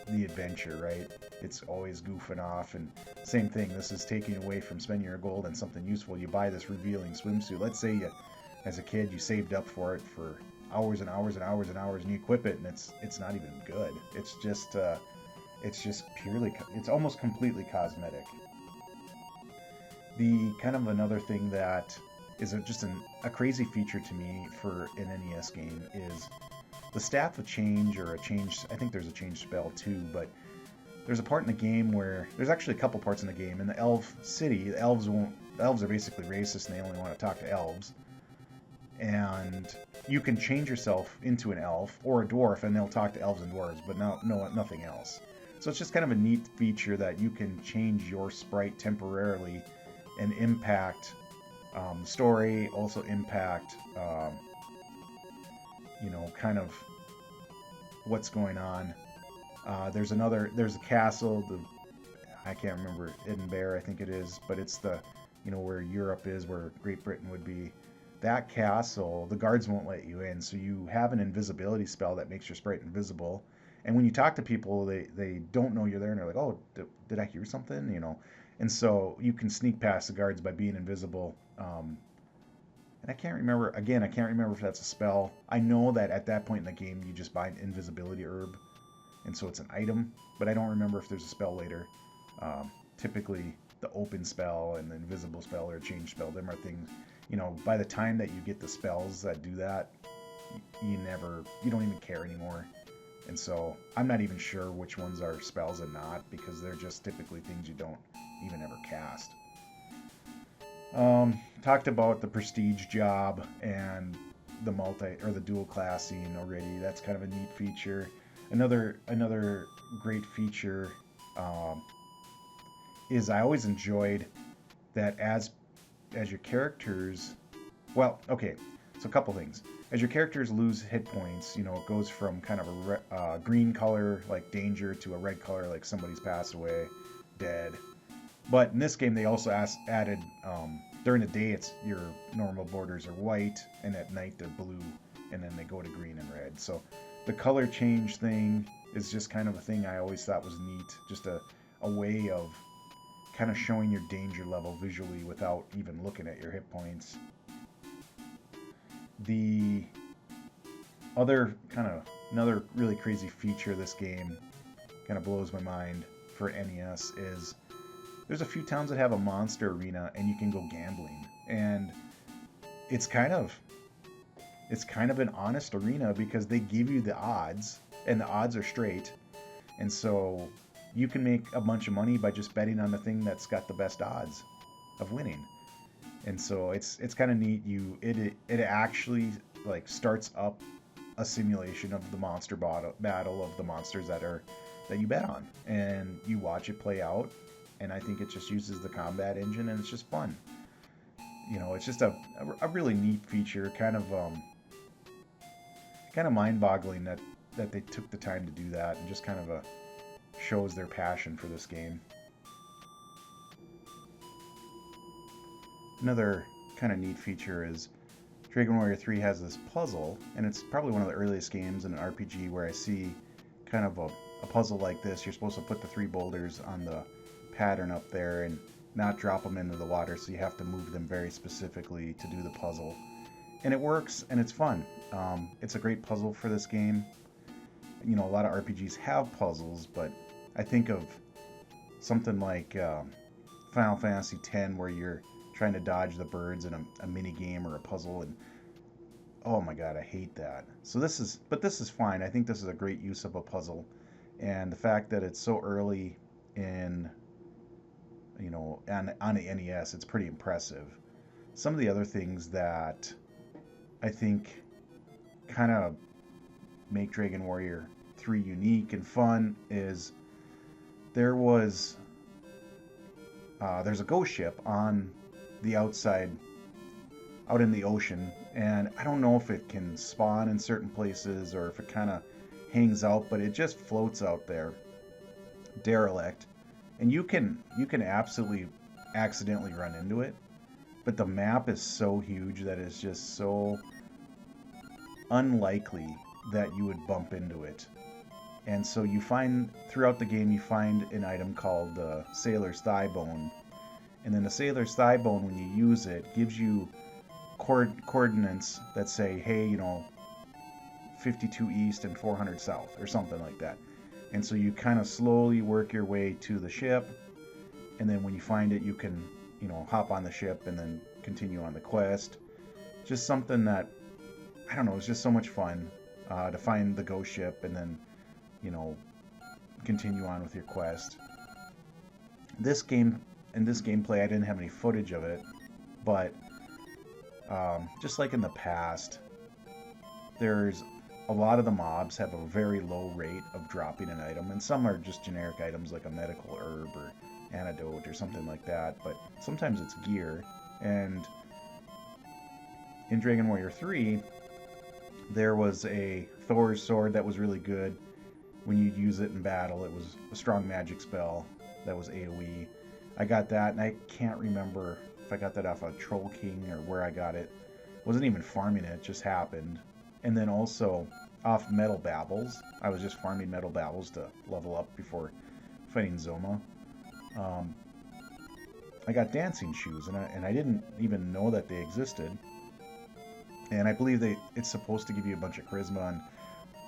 the adventure, right? It's always goofing off, and same thing, this is taking away from spending your gold on something useful. You buy this revealing swimsuit. Let's say as a kid, you saved up for it for hours and hours and hours and hours, and you equip it, and it's not even good. It's just purely, it's almost completely cosmetic. The kind of another thing that is just a crazy feature to me for an NES game is the Staff of Change, or a change. I think there's a change spell too, but there's a part in the game where there's actually a couple parts in the game. In the Elf City, the elves are basically racist, and they only want to talk to elves. And you can change yourself into an elf or a dwarf, and they'll talk to elves and dwarves, but nothing else. So it's just kind of a neat feature that you can change your sprite temporarily and impact the story, also impact kind of what's going on There's a castle. I can't remember, Edinburgh, I think it is, but it's where Europe is, where Great Britain would be. That castle, the guards won't let you in, so you have an invisibility spell that makes your sprite invisible. And when you talk to people, they don't know you're there, and they're like, "Oh, did I hear something?" And so you can sneak past the guards by being invisible. And I can't remember, again, I can't remember if that's a spell. I know that at that point in the game, you just buy an invisibility herb, and so it's an item, but I don't remember if there's a spell later. Typically, the open spell and the invisible spell or change spell, them are things, by the time that you get the spells that do that, you don't even care anymore. And so I'm not even sure which ones are spells and not, because they're just typically things you don't even ever cast. Talked about the prestige job and the dual classing already. That's kind of a neat feature. Another great feature is I always enjoyed that as your characters, well, okay, so a couple things. As your characters lose hit points, it goes from kind of a green color like danger to a red color like somebody's passed away, dead. But in this game, they also added during the day, it's your normal borders are white, and at night they're blue, and then they go to green and red. So the color change thing is just kind of a thing I always thought was neat, just a way of kind of showing your danger level visually without even looking at your hit points. The another really crazy feature of this game, kind of blows my mind for NES, is there's a few towns that have a monster arena and you can go gambling, and it's kind of an honest arena because they give you the odds, and the odds are straight, and so you can make a bunch of money by just betting on the thing that's got the best odds of winning. And so it's kind of neat. It actually like starts up a simulation of the monster battle of the monsters that you bet on, and you watch it play out. And I think it just uses the combat engine, and it's just fun. It's just a really neat feature, kind of mind-boggling that they took the time to do that, and just kind of shows their passion for this game. Another kind of neat feature is Dragon Warrior 3 has this puzzle, and it's probably one of the earliest games in an RPG where I see kind of a puzzle like this. You're supposed to put the 3 boulders on the pattern up there and not drop them into the water, so you have to move them very specifically to do the puzzle. And it works, and it's fun. It's a great puzzle for this game. A lot of RPGs have puzzles, but I think of something like Final Fantasy X, where you're trying to dodge the birds in a mini game or a puzzle, and oh my god, I hate that. This is fine. I think this is a great use of a puzzle, and the fact that it's so early in on the NES, it's pretty impressive. Some of the other things that I think kind of make Dragon Warrior 3 unique and fun is there's a ghost ship on the outside, out in the ocean, and I don't know if it can spawn in certain places or if it kind of hangs out, but it just floats out there, derelict, and you can absolutely accidentally run into it, but the map is so huge that it's just so unlikely that you would bump into it. And so throughout the game you find an item called the Sailor's Thigh Bone, and then the Sailor's Thigh Bone, when you use it, gives you coordinates that say, hey, 52 east and 400 south or something like that. And so you kind of slowly work your way to the ship, and then when you find it, you can hop on the ship and then continue on the quest. Just something that, I don't know, it's just so much fun to find the ghost ship and then continue on with your quest. In this gameplay, I didn't have any footage of it, but just like in the past, there's a lot of the mobs have a very low rate of dropping an item, and some are just generic items like a medical herb or antidote or something like that, but sometimes it's gear. And in Dragon Warrior 3, there was a Thor's sword that was really good, when you'd use it in battle, it was a strong magic spell that was AoE. I got that, and I can't remember if I got that off of Troll King or where I got it. Wasn't even farming it, just happened. And then also off Metal Babbles. I was just farming Metal Babbles to level up before fighting Zoma. Um, I got dancing shoes, and I didn't even know that they existed. And I believe it's supposed to give you a bunch of charisma, and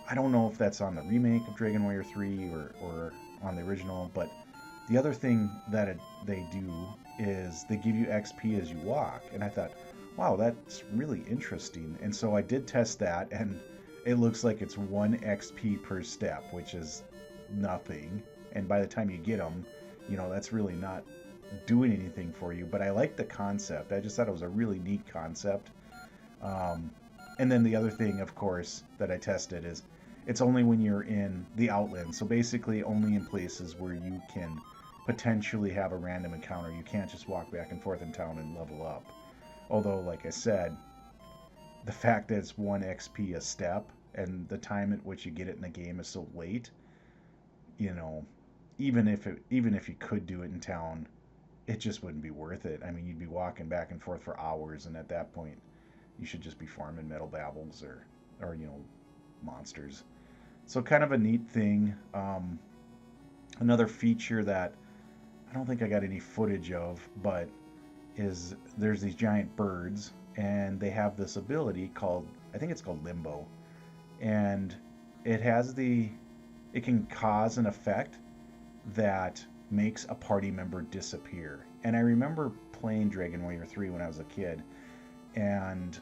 I don't know if that's on the remake of Dragon Warrior 3 or on the original, but the other thing that they do is they give you XP as you walk, and I thought, wow, that's really interesting. And so I did test that, and it looks like it's 1 XP per step, which is nothing. And by the time you get them, that's really not doing anything for you. But I like the concept. I just thought it was a really neat concept. And then the other thing, of course, that I tested is it's only when you're in the Outlands. So basically only in places where you can potentially have a random encounter. You can't just walk back and forth in town and level up. Although, like I said, the fact that it's 1 XP a step and the time at which you get it in the game is so late, even if you could do it in town, it just wouldn't be worth it. I mean, you'd be walking back and forth for hours, and at that point, you should just be farming Metal Babbles or monsters. So kind of a neat thing. Another feature that I don't think I got any footage of, but is there's these giant birds, and they have this ability called, I think it's called Limbo, and it can cause an effect that makes a party member disappear. And I remember playing Dragon Warrior 3 when I was a kid, and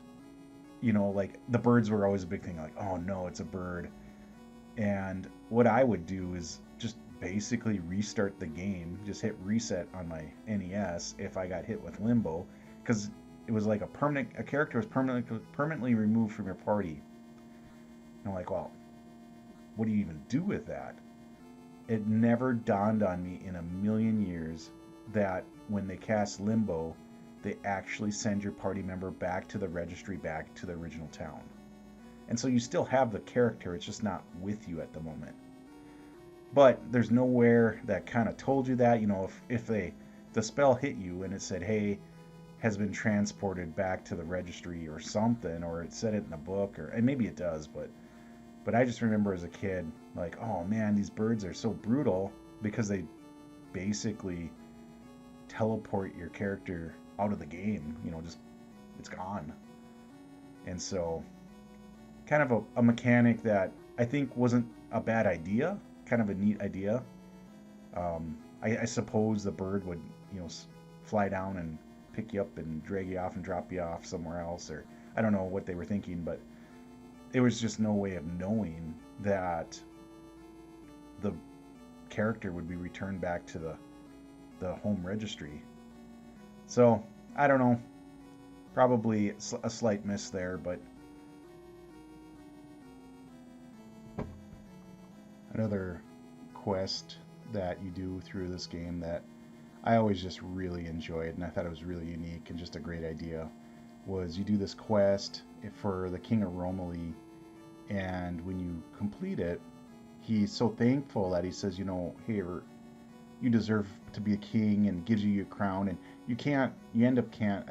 like the birds were always a big thing, like, oh no, it's a bird. And what I would do is just basically restart the game, just hit reset on my NES if I got hit with Limbo, because it was like a character was permanently removed from your party. And I'm like, well, what do you even do with that? It never dawned on me in a million years that when they cast Limbo, they actually send your party member back to the registry, back to the original town. And so you still have the character, it's just not with you at the moment. But there's nowhere that kind of told you that. If the spell hit you and it said, hey, has been transported back to the registry or something, or it said it in the book, and maybe it does, but I just remember as a kid, like, oh man, these birds are so brutal, because they basically teleport your character out of the game, just it's gone. And so kind of a mechanic that I think wasn't a bad idea, kind of a neat idea. I suppose the bird would fly down and pick you up and drag you off and drop you off somewhere else, or I don't know what they were thinking, but there was just no way of knowing that the character would be returned back to the home registry. So I don't know, probably a slight miss there, but another quest that you do through this game that I always just really enjoyed, and I thought it was really unique and just a great idea, was you do this quest for the King of Romalee, and when you complete it, he's so thankful that he says, hey, you deserve to be a king, and gives you your crown, and I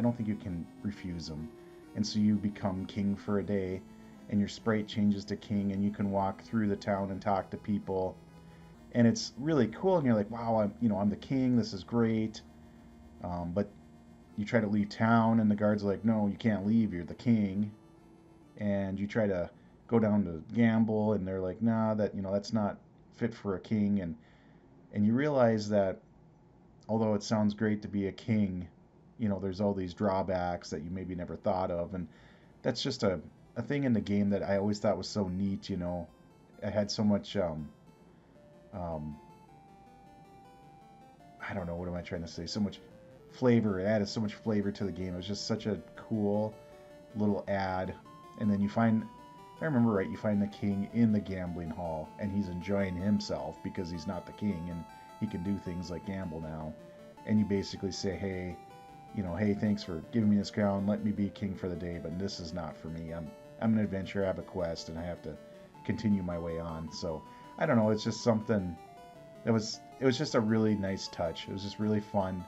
don't think you can refuse him. And so you become king for a day, and your sprite changes to king, and you can walk through the town and talk to people, and it's really cool, and you're like, wow, I'm the king, this is great. But you try to leave town, and the guards are like, no, you can't leave, you're the king. And you try to go down to gamble, and they're like, nah, that's not fit for a king. And you realize that although it sounds great to be a king, there's all these drawbacks that you maybe never thought of, and that's just a thing in the game that I always thought was so neat. It had so much I don't know, what am I trying to say? So much flavor. It added so much flavor to the game. It was just such a cool little ad. And then if I remember right, you find the king in the gambling hall, and he's enjoying himself because he's not the king, and he can do things like gamble now. And you basically say, hey, hey, thanks for giving me this crown. Let me be king for the day, but this is not for me. I'm an adventurer. I have a quest, and I have to continue my way on. So I don't know. It's just something that was. It was just a really nice touch. It was just really fun.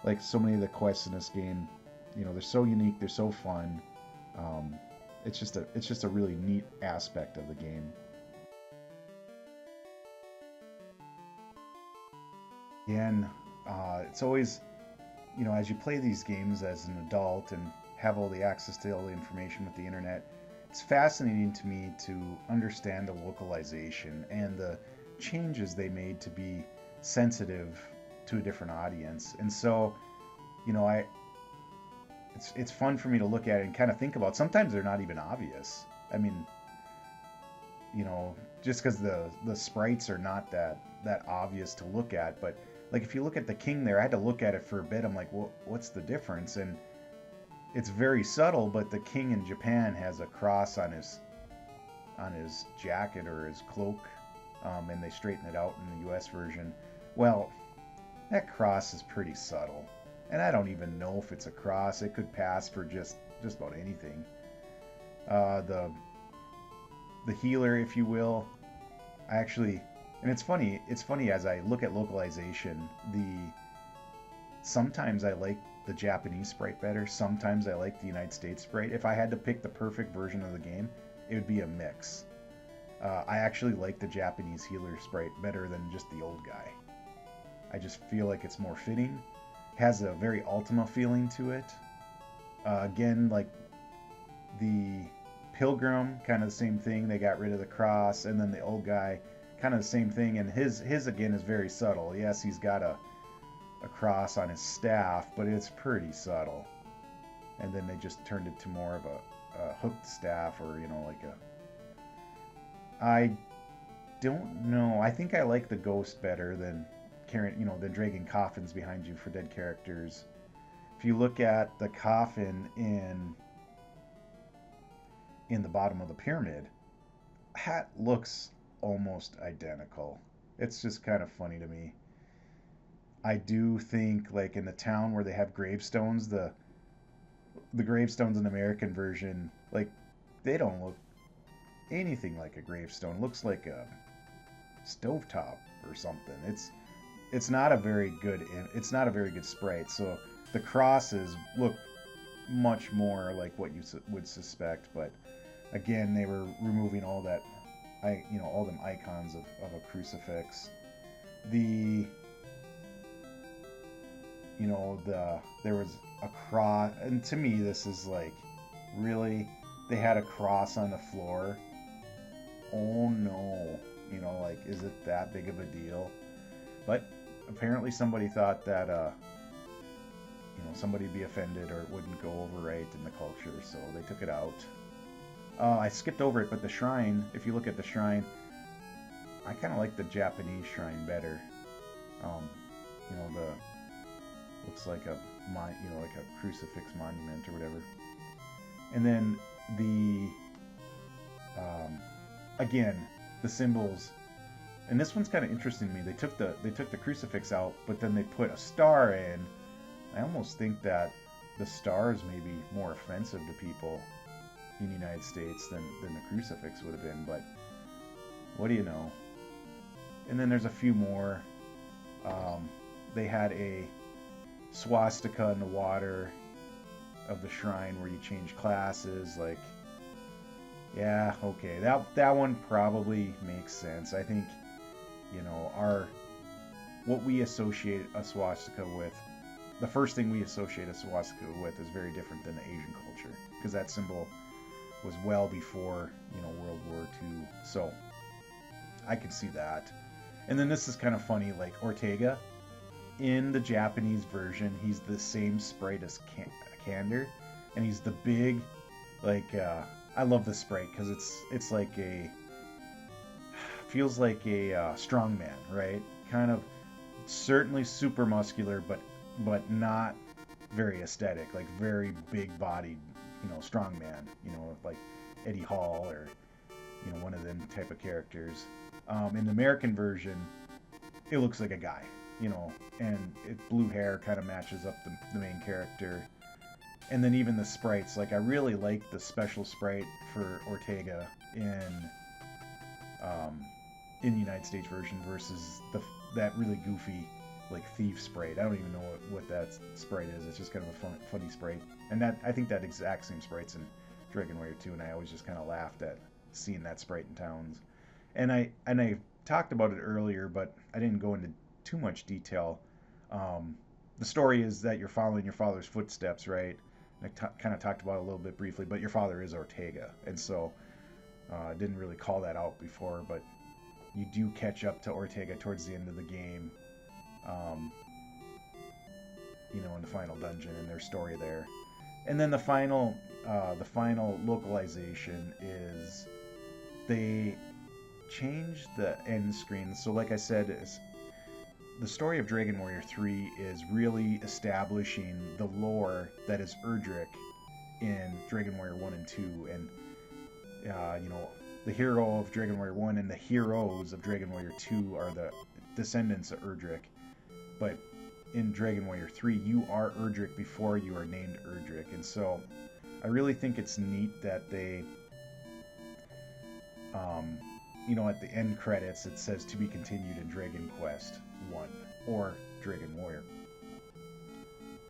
Like so many of the quests in this game, they're so unique. They're so fun. Um, it's just a really neat aspect of the game. And it's always, as you play these games as an adult and have all the access to all the information with the internet, it's fascinating to me to understand the localization and the changes they made to be sensitive to a different audience. And so, I it's fun for me to look at it and kind of think about. Sometimes they're not even obvious. I mean, just because the sprites are not that obvious to look at, but like if you look at the king there, I had to look at it for a bit. I'm like, well, what's the difference? And it's very subtle, but the king in Japan has a cross on his jacket or his cloak, and they straighten it out in the U.S. version. Well, that cross is pretty subtle, and I don't even know if it's a cross. It could pass for just about anything. The healer, if you will, I actually, and it's funny. It's funny as I look at localization. Sometimes I like the Japanese sprite better. Sometimes I like the United States sprite. If I had to pick the perfect version of the game, it would be a mix. I actually like the Japanese healer sprite better than just the old guy. I just feel like it's more fitting. Has a very Ultima feeling to it. Again, like the Pilgrim, kind of the same thing. They got rid of the cross, and then the old guy, kind of the same thing. And his again is very subtle. Yes, he's got a cross on his staff, but it's pretty subtle. And then they just turned it to more of a hooked staff, or like I don't know. I think I like the ghost better than carrying, than dragging coffins behind you for dead characters. If you look at the coffin in the bottom of the pyramid, that looks almost identical. It's just kind of funny to me. I do think like in the town where they have gravestones, the gravestones in the American version, like they don't look anything like a gravestone. It looks like a stovetop or something. It's not a very good sprite. So the crosses look much more like what you would suspect, but again, they were removing all that, all them icons of a crucifix. The there was a cross, and to me this is like, really, they had a cross on the floor. Oh no, like, is it that big of a deal? But apparently somebody thought that somebody'd be offended or it wouldn't go over right in the culture, so they took it out. I skipped over it, but the shrine, if you look at the shrine, I kind of like the Japanese shrine better. The looks like like a crucifix monument or whatever. And then again, the symbols, and this one's kind of interesting to me. They took the crucifix out, but then they put a star in. I almost think that the stars may be more offensive to people in the United States than the crucifix would have been, but what do you know? And then there's a few more. They had a swastika in the water of the shrine where you change classes. Like, yeah, okay, that one probably makes sense. I think, what we associate a swastika with, the first thing we associate a swastika with is very different than the Asian culture, because that symbol was well before, World War II. So I could see that. And then this is kind of funny, like Ortega, in the Japanese version, he's the same sprite as Kander, and he's the big, like, I love the sprite because it's like feels like a strongman, right? Kind of, certainly super muscular, but not very aesthetic, like very big bodied, strongman, like Eddie Hall or one of them type of characters. In the American version, it looks like a guy, and blue hair kind of matches up the main character. And then even the sprites, like I really like the special sprite for Ortega in in the United States version versus that really goofy like thief sprite. I don't even know what that sprite is. It's just kind of a funny sprite. And that I think that exact same sprite's in Dragon Warrior 2, and I always just kind of laughed at seeing that sprite in towns. And I talked about it earlier, but I didn't go into too much detail. Um, the story is that you're following your father's footsteps, right? And kind of talked about it a little bit briefly, but your father is Ortega, and so I didn't really call that out before, but you do catch up to Ortega towards the end of the game. Um, in the final dungeon and their story there. And then the final localization is they changed the end screen. So, like I said, the story of Dragon Warrior 3 is really establishing the lore that is Erdrick in Dragon Warrior 1 and 2. And, the hero of Dragon Warrior 1 and the heroes of Dragon Warrior 2 are the descendants of Erdrick. But in Dragon Warrior 3, you are Erdrick before you are named Erdrick. And so I really think it's neat that they, at the end credits, it says to be continued in Dragon Quest 1 or Dragon Warrior.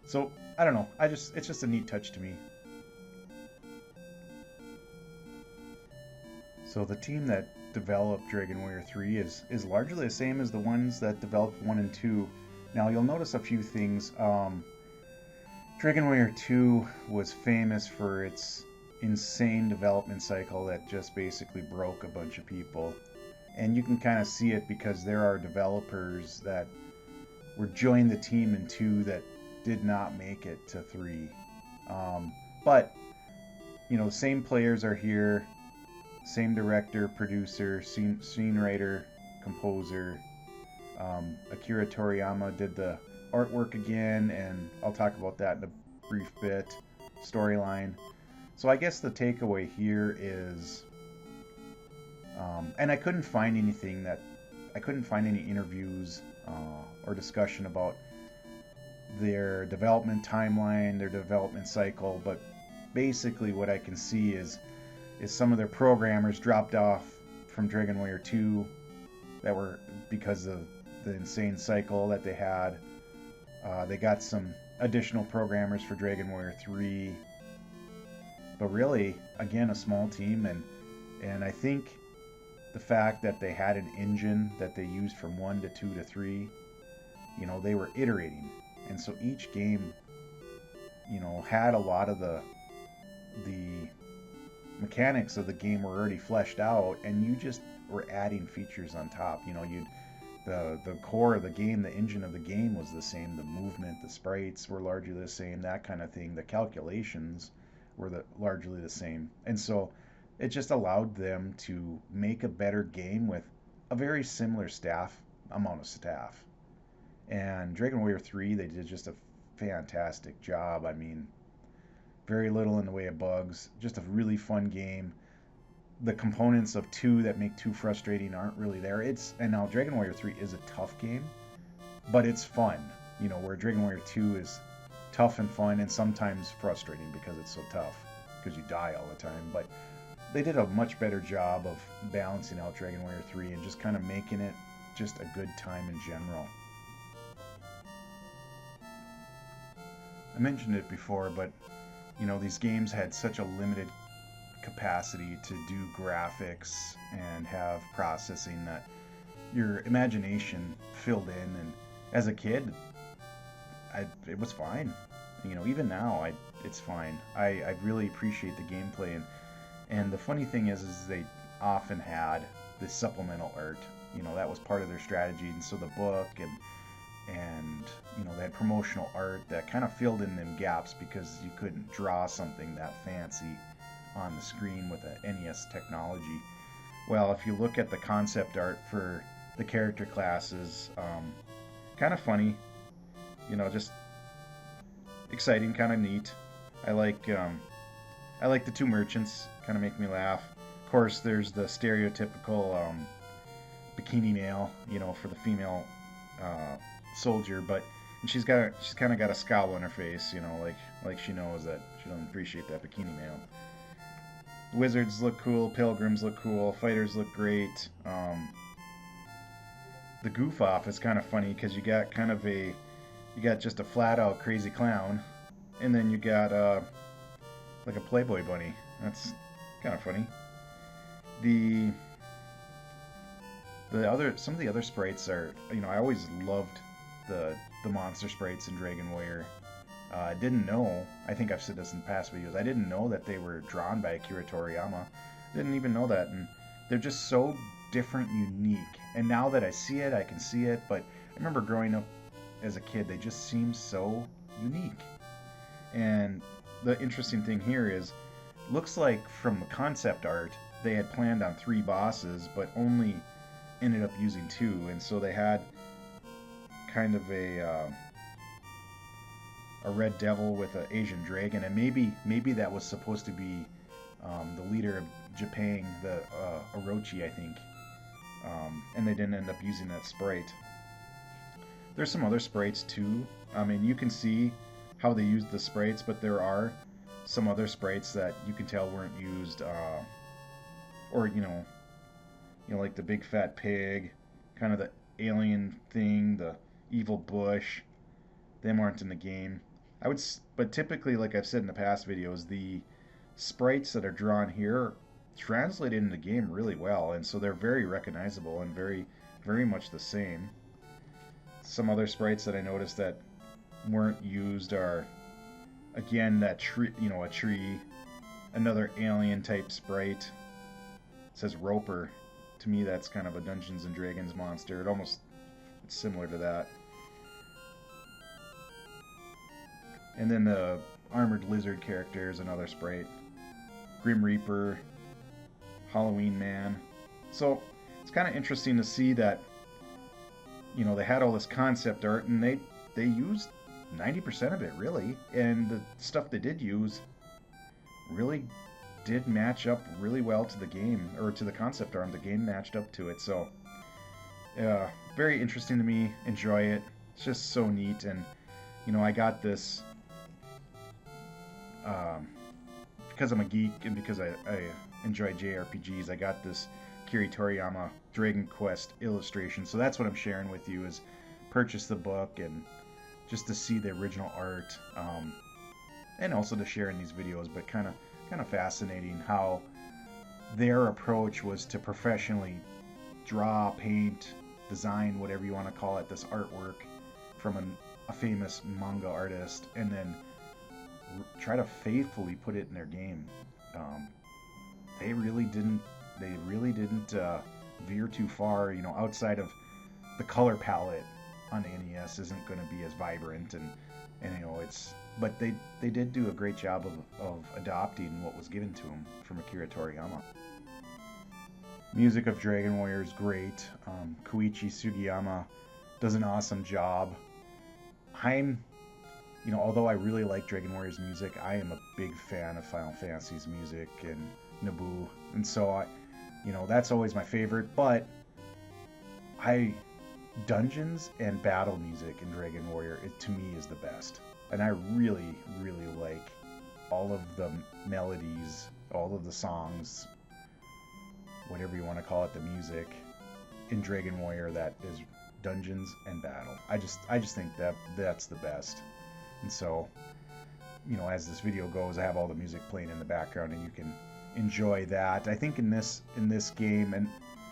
So, I don't know. It's just a neat touch to me. So the team that developed Dragon Warrior 3 is largely the same as the ones that developed 1 and 2. Now you'll notice a few things. Dragon Warrior 2 was famous for its insane development cycle that just basically broke a bunch of people. And you can kind of see it because there are developers that were joined the team in 2 that did not make it to 3. But, the same players are here, same director, producer, scene writer, composer. Akira Toriyama did the artwork again, and I'll talk about that in a brief bit. Storyline. So I guess the takeaway here is, and I couldn't find any interviews or discussion about their development timeline, their development cycle, but basically what I can see is some of their programmers dropped off from Dragon Warrior 2 that were because of the insane cycle that they had. They got some additional programmers for Dragon Warrior 3, but really, again, a small team, and I think the fact that they had an engine that they used from 1 to 2 to 3, they were iterating, and so each game, had a lot of the mechanics of the game were already fleshed out, and you just were adding features on top. The core of the game, the engine of the game was the same. The movement, the sprites were largely the same, that kind of thing. The calculations were largely the same. And so it just allowed them to make a better game with a very similar amount of staff. And Dragon Warrior 3, they did just a fantastic job. I mean, very little in the way of bugs. Just a really fun game. The components of 2 that make 2 frustrating aren't really there. And now Dragon Warrior 3 is a tough game, but it's fun. Where Dragon Warrior 2 is tough and fun and sometimes frustrating because it's so tough, because you die all the time. But they did a much better job of balancing out Dragon Warrior 3 and just kind of making it just a good time in general. I mentioned it before, but these games had such a limited capacity to do graphics and have processing that your imagination filled in. And as a kid, it was fine. Even now, it's fine. I really appreciate the gameplay, and the funny thing is they often had this supplemental art. That was part of their strategy, and so the book and they had promotional art that kind of filled in them gaps because you couldn't draw something that fancy on the screen with the NES technology. Well, if you look at the concept art for the character classes, kind of funny, just exciting, kind of neat. I like the 2 merchants, kind of make me laugh. Of course, there's the stereotypical bikini male, for the female soldier, but she's kind of got a scowl on her face, like she knows that she doesn't appreciate that bikini male. Wizards look cool, pilgrims look cool, fighters look great. the goof off is kind of funny because you got just a flat out crazy clown, and then you got like a Playboy bunny. That's kind of funny. The some of the other sprites are, I always loved the monster sprites in Dragon Warrior. I didn't know. I think I've said this in past videos. I didn't know that they were drawn by Akira Toriyama. Didn't even know that, and they're just so different, unique. And now that I see it, I can see it. But I remember growing up as a kid, they just seemed so unique. And the interesting thing here is, looks like from the concept art, they had planned on 3 bosses, but only ended up using 2, and so they had kind of a red devil with an Asian dragon, and maybe that was supposed to be the leader of Japan, the Orochi, I think, and they didn't end up using that sprite. There's some other sprites too. I mean, you can see how they used the sprites, but there are some other sprites that you can tell weren't used, or like the big fat pig, kind of the alien thing, the evil bush. Them aren't in the game. But typically, like I've said in the past videos, the sprites that are drawn here translate into the game really well, and so they're very recognizable and very, very much the same. Some other sprites that I noticed that weren't used are, again, that tree, a tree, another alien type sprite. It says Roper. To me, that's kind of a Dungeons and Dragons monster. It's similar to that. And then the armored lizard character is another sprite. Grim Reaper, Halloween Man. So it's kind of interesting to see that, they had all this concept art, and they used 90% of it, really. And the stuff they did use really did match up really well to the game, or to the concept art. The game matched up to it. So very interesting to me. Enjoy it. It's just so neat. And I got this because I'm a geek and because I enjoy JRPGs. I got this Akira Toriyama Dragon Quest illustration, so that's what I'm sharing with you, is purchase the book and just to see the original art, and also to share in these videos. But kind of fascinating how their approach was to professionally draw, paint, design, whatever you want to call it, this artwork from a famous manga artist, and then try to faithfully put it in their game. They really didn't veer too far, outside of the color palette on NES isn't going to be as vibrant, and but they did do a great job of adopting what was given to them from Akira Toriyama. Music of Dragon Warrior is great. Koichi Sugiyama does an awesome job. Although I really like Dragon Warrior's music, I am a big fan of Final Fantasy's music and Naboo, and so that's always my favorite. But dungeons and battle music in Dragon Warrior, to me, is the best, and I really, really like all of the melodies, all of the songs, whatever you want to call it, the music in Dragon Warrior that is dungeons and battle. I just think that's the best. And so, as this video goes, I have all the music playing in the background, and you can enjoy that. I think in this game, and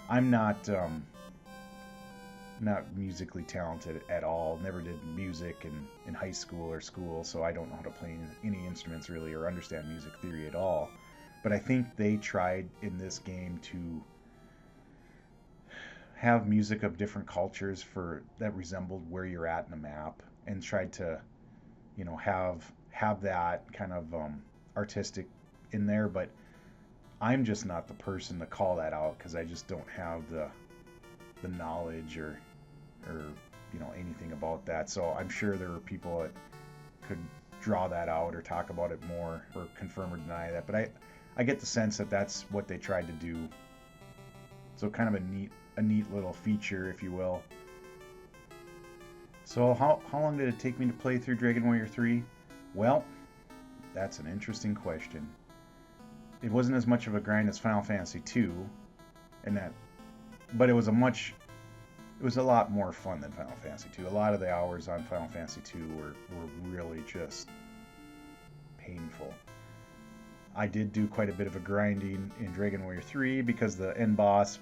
I'm not musically talented at all. Never did music in high school or school, so I don't know how to play any instruments really, or understand music theory at all. But I think they tried in this game to have music of different cultures that resembled where you're at in the map, and tried to have that kind of artistic in there. But I'm just not the person to call that out, because I just don't have the knowledge or anything about that. So I'm sure there are people that could draw that out or talk about it more, or confirm or deny that. But I get the sense that that's what they tried to do. So kind of a neat little feature, if you will. So how long did it take me to play through Dragon Warrior 3? Well, that's an interesting question. It wasn't as much of a grind as Final Fantasy 2, but it was a much it was a lot more fun than Final Fantasy 2. A lot of the hours on Final Fantasy 2 were really just painful. I did do quite a bit of a grinding in Dragon Warrior 3 because the end boss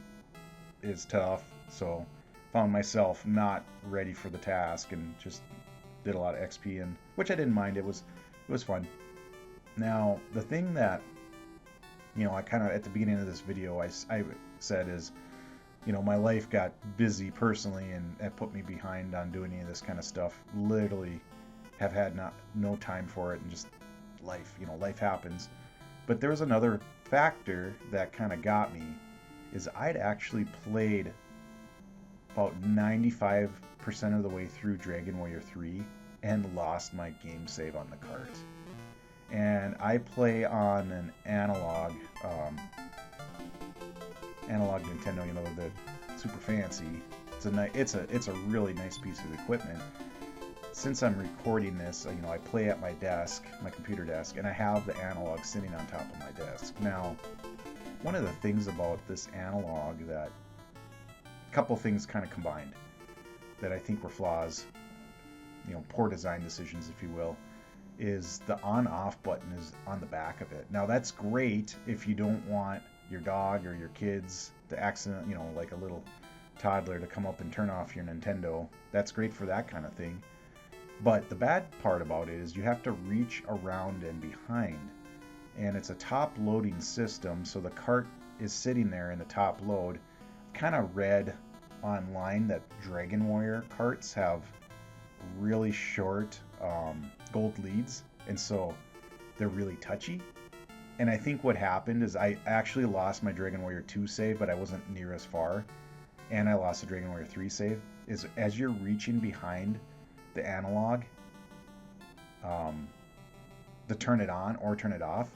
is tough, so found myself not ready for the task and just did a lot of XP, and which I didn't mind. It was fun. Now, the thing that, I kind of, at the beginning of this video, I said is, my life got busy personally, and it put me behind on doing any of this kind of stuff. Literally have had no time for it, and just life, life happens. But there was another factor that kind of got me, is I'd actually played about 95% of the way through Dragon Warrior 3 and lost my game save on the cart. And I play on an analog Nintendo, the super fancy. It's a really nice piece of equipment. Since I'm recording this, I play at my desk, my computer desk, and I have the analog sitting on top of my desk. Now, one of the things about this analog that a couple things kind of combined that I think were flaws, poor design decisions, if you will, is the on-off button is on the back of it. Now, that's great if you don't want your dog or your kids to accident, like a little toddler to come up and turn off your Nintendo. That's great for that kind of thing. But the bad part about it is you have to reach around and behind. And it's a top loading system, so the cart is sitting there in the top load. Kind of read online that Dragon Warrior carts have really short gold leads, and so they're really touchy. And I think what happened is I actually lost my Dragon Warrior 2 save, but I wasn't near as far. And I lost the Dragon Warrior 3 save. Is as you're reaching behind the analog to turn it on or turn it off,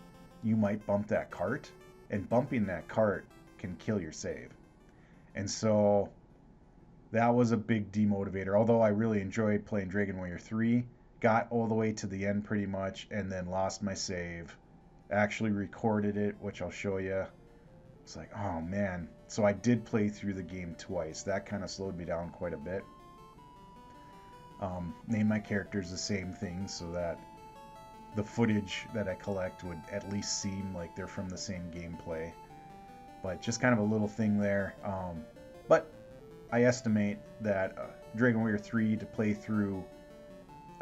you might bump that cart, and bumping that cart can kill your save. And so that was a big demotivator. Although I really enjoyed playing Dragon Warrior 3, got all the way to the end pretty much, and then lost my save. Actually recorded it, which I'll show you. It's like, oh man. So I did play through the game twice. That kind of slowed me down quite a bit. Name my characters the same thing so that the footage that I collect would at least seem like they're from the same gameplay. But just kind of a little thing there. But I estimate that Dragon Warrior 3 to play through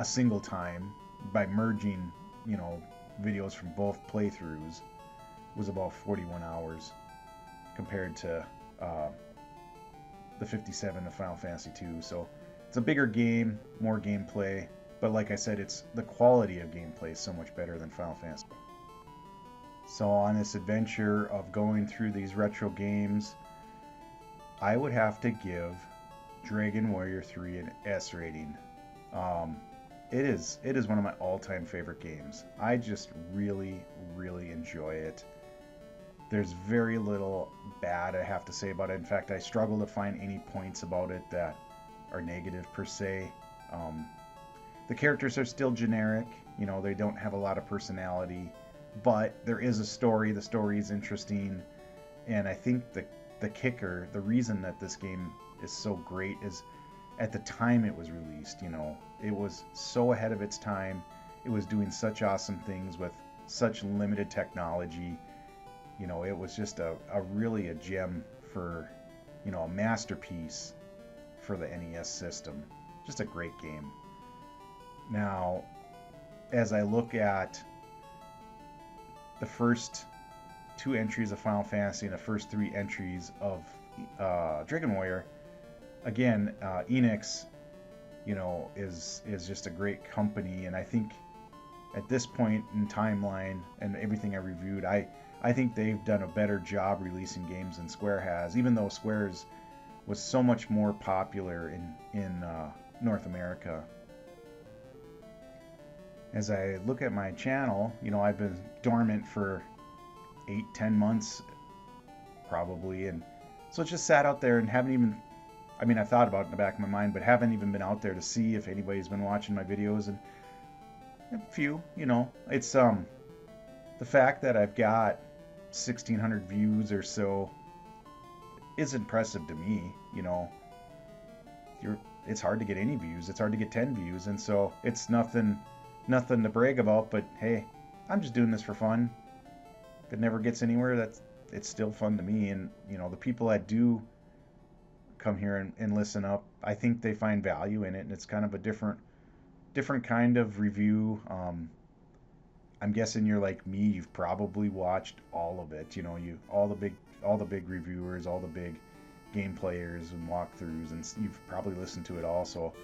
a single time by merging, videos from both playthroughs was about 41 hours compared to the 57 of Final Fantasy 2. So it's a bigger game, more gameplay, but like I said, it's the quality of gameplay is so much better than Final Fantasy. So on this adventure of going through these retro games, I would have to give Dragon Warrior 3 an S rating. It is one of my all-time favorite games. I just really, really enjoy it. There's very little bad I have to say about it. In fact, I struggle to find any points about it that are negative per se. The characters are still generic. They don't have a lot of personality, but there is a story. The story is interesting, and I think the kicker, the reason that this game is so great is at the time it was released, it was so ahead of its time. It was doing such awesome things with such limited technology. It was just a really a gem for, a masterpiece for the NES system. Just a great game. Now, as I look at the first 2 entries of Final Fantasy and the first 3 entries of Dragon Warrior, again, Enix, is just a great company, and I think at this point in timeline and everything I reviewed, I think they've done a better job releasing games than Square has, even though Square's was so much more popular in North America. As I look at my channel, I've been dormant for 8-10 months probably, and so it's just sat out there and haven't even, I thought about it in the back of my mind, but haven't even been out there to see if anybody's been watching my videos, and a few, it's the fact that I've got 1,600 views or so is impressive to me. it's hard to get any views. It's hard to get 10 views, and so it's nothing to brag about. But hey, I'm just doing this for fun. If it never gets anywhere, it's still fun to me. And the people that do come here and listen up, I think they find value in it, and it's kind of a different kind of review. I'm guessing you're like me. You've probably watched all of it. You all the big reviewers, all the big game players and walkthroughs, and you've probably listened to it all. So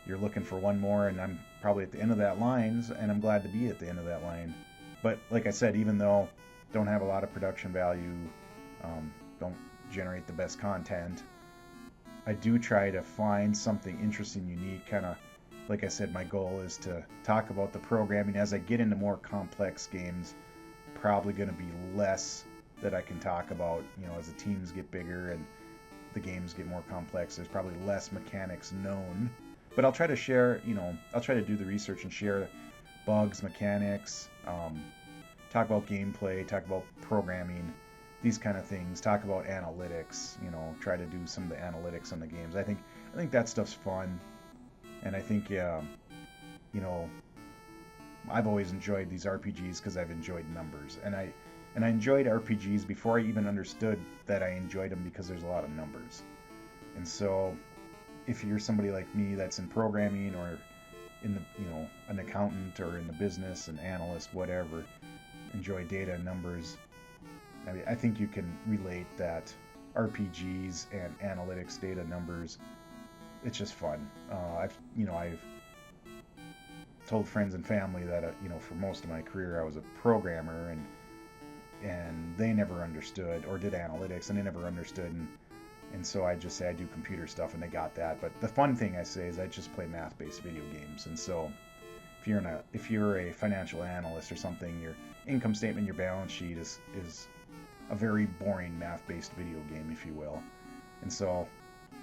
you're looking for one more, and I'm probably at the end of that line, and I'm glad to be at the end of that line. But like I said, even though don't have a lot of production value, don't generate the best content, I do try to find something interesting, unique, kind of like I said, my goal is to talk about the programming. As I get into more complex games, probably going to be less that I can talk about. As the teams get bigger and the games get more complex, there's probably less mechanics known. But I'll try to share, I'll try to do the research and share bugs, mechanics, talk about gameplay, talk about programming, these kind of things, talk about analytics, try to do some of the analytics on the games. I think that stuff's fun. And I think, I've always enjoyed these RPGs because I've enjoyed numbers. And I enjoyed RPGs before I even understood that I enjoyed them because there's a lot of numbers. And so if you're somebody like me that's in programming or in the, an accountant or in the business, an analyst, whatever, enjoy data and numbers, I think you can relate that RPGs and analytics, data, numbers, it's just fun. I've told friends and family that for most of my career I was a programmer, and they never understood, or did analytics and they never understood, and so I just say I do computer stuff and they got that. But the fun thing I say is I just play math-based video games. And so if you're a financial analyst or something, your income statement, your balance sheet is a very boring math-based video game, if you will. And so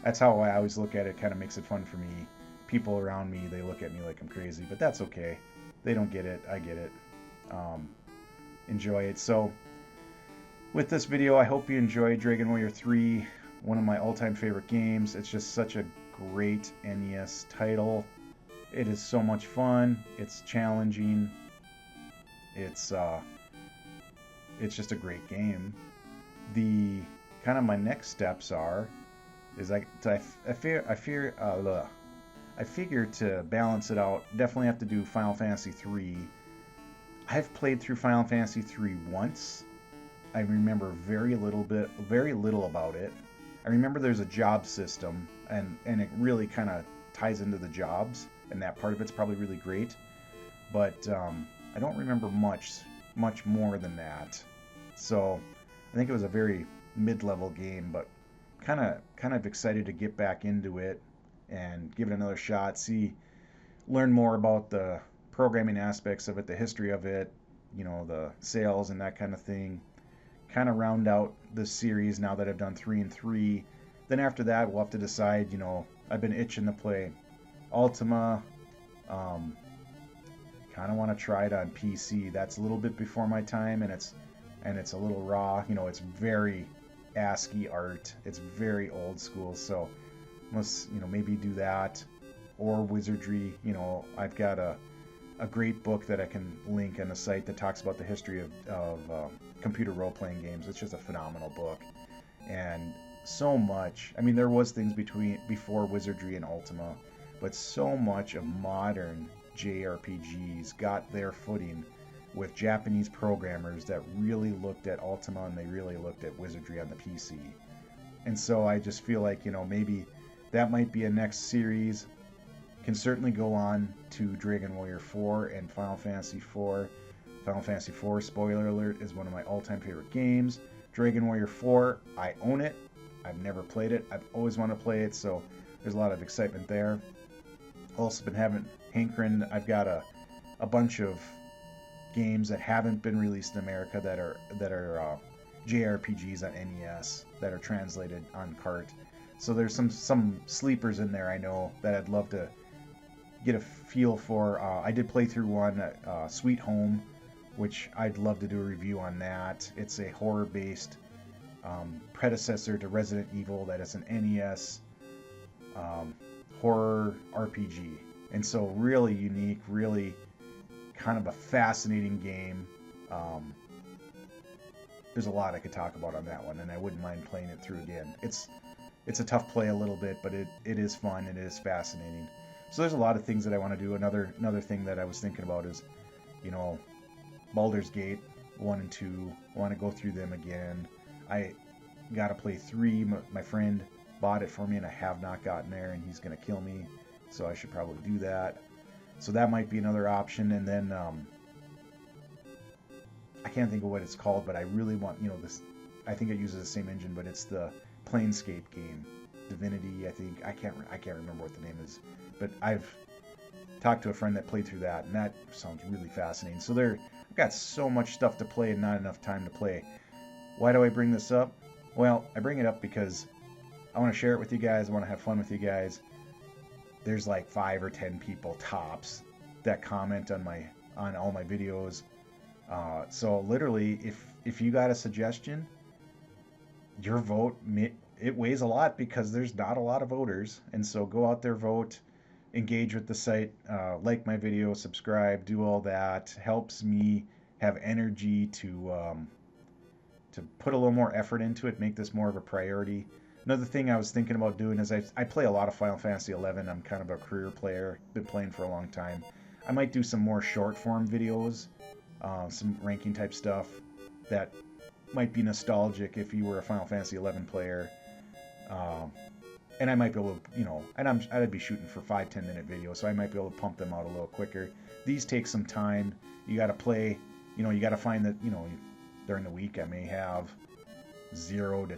that's how I always look at it. Kind of makes it fun for me. People around me, they look at me like I'm crazy, but that's okay. They don't get it. I get it. Enjoy it. So with this video, I hope you enjoyed Dragon Warrior 3, one of my all-time favorite games. It's just such a great NES title. It is so much fun. It's challenging. It's just a great game. The kind of my next steps I figure to balance it out, definitely have to do Final Fantasy 3. I've played through Final Fantasy 3 once. I remember very little about it. I remember there's a job system, and it really kind of ties into the jobs, and that part of it's probably really great. But I don't remember much more than that. So I think it was a very mid-level game, but kind of excited to get back into it and give it another shot, learn more about the programming aspects of it, the history of it, the sales and that kind of thing. Kind of round out the series now that I've done 3 and 3. Then after that, we'll have to decide, I've been itching to play Ultima. Kind of want to try it on PC. That's a little bit before my time, and it's a little raw. It's very ASCII art. It's very old school, so let's maybe do that, or Wizardry. I've got a great book that I can link on the site that talks about the history of computer role-playing games. It's just a phenomenal book, and so much. There was things before Wizardry and Ultima, but so much of modern JRPGs got their footing with Japanese programmers that really looked at Ultima and they really looked at Wizardry on the PC. And so I just feel like, maybe that might be a next series. Can certainly go on to Dragon Warrior 4 and Final Fantasy 4. Final Fantasy 4, spoiler alert, is one of my all-time favorite games. Dragon Warrior 4, I own it. I've never played it. I've always wanted to play it, so there's a lot of excitement there. Also been hankering. I've got a bunch of games that haven't been released in America that are JRPGs on NES that are translated on cart. So there's some sleepers in there I know that I'd love to get a feel for. I did play through one, Sweet Home, which I'd love to do a review on that. It's a horror-based predecessor to Resident Evil that is an NES horror RPG. And so really unique, really kind of a fascinating game. Um, there's a lot I could talk about on that one, and I wouldn't mind playing it through again. It's a tough play a little bit, but it is fun and it is fascinating. So there's a lot of things that I want to do. Another thing that I was thinking about is, you know, Baldur's Gate 1 and 2. I want to go through them again. I got to play 3. My friend bought it for me, and I have not gotten there, and he's going to kill me. So I should probably do that. So that might be another option. And then I can't think of what it's called, but I really want, you know, this. I think it uses the same engine, but it's the Planescape game, Divinity. I think I can't remember what the name is, but I've talked to a friend that played through that, and that sounds really fascinating. So I've got so much stuff to play and not enough time to play. Why do I bring this up? Well, I bring it up because I want to share it with you guys. I want to have fun with you guys. There's like 5 or 10 people tops that comment on all my videos. So literally, if you got a suggestion, your vote, it weighs a lot because there's not a lot of voters. And so go out there, vote, engage with the site, like my video, subscribe, do all that. Helps me have energy to put a little more effort into it, make this more of a priority. Another thing I was thinking about doing is I play a lot of Final Fantasy 11. I'm kind of a career player, been playing for a long time. I might do some more short form videos, some ranking type stuff that might be nostalgic if you were a Final Fantasy 11 player. And I might be able to, you know, and I'd be shooting for 5-10 minute videos, so I might be able to pump them out a little quicker. These take some time. You got to play, you know, you got to find that, you know, during the week I may have 0 to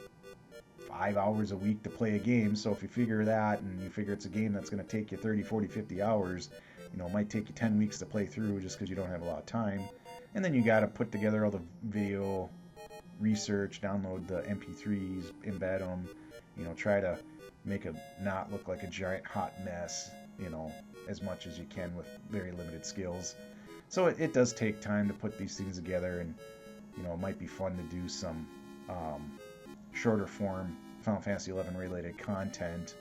5 hours a week to play a game. So if you figure that, and you figure it's a game that's going to take you 30, 40, 50 hours, you know, it might take you 10 weeks to play through just because you don't have a lot of time. And then you got to put together all the video research, download the MP3s, embed them, you know, try to make it not look like a giant hot mess, you know, as much as you can with very limited skills. So it does take time to put these things together, and, you know, it might be fun to do some shorter form Final Fantasy 11 related content,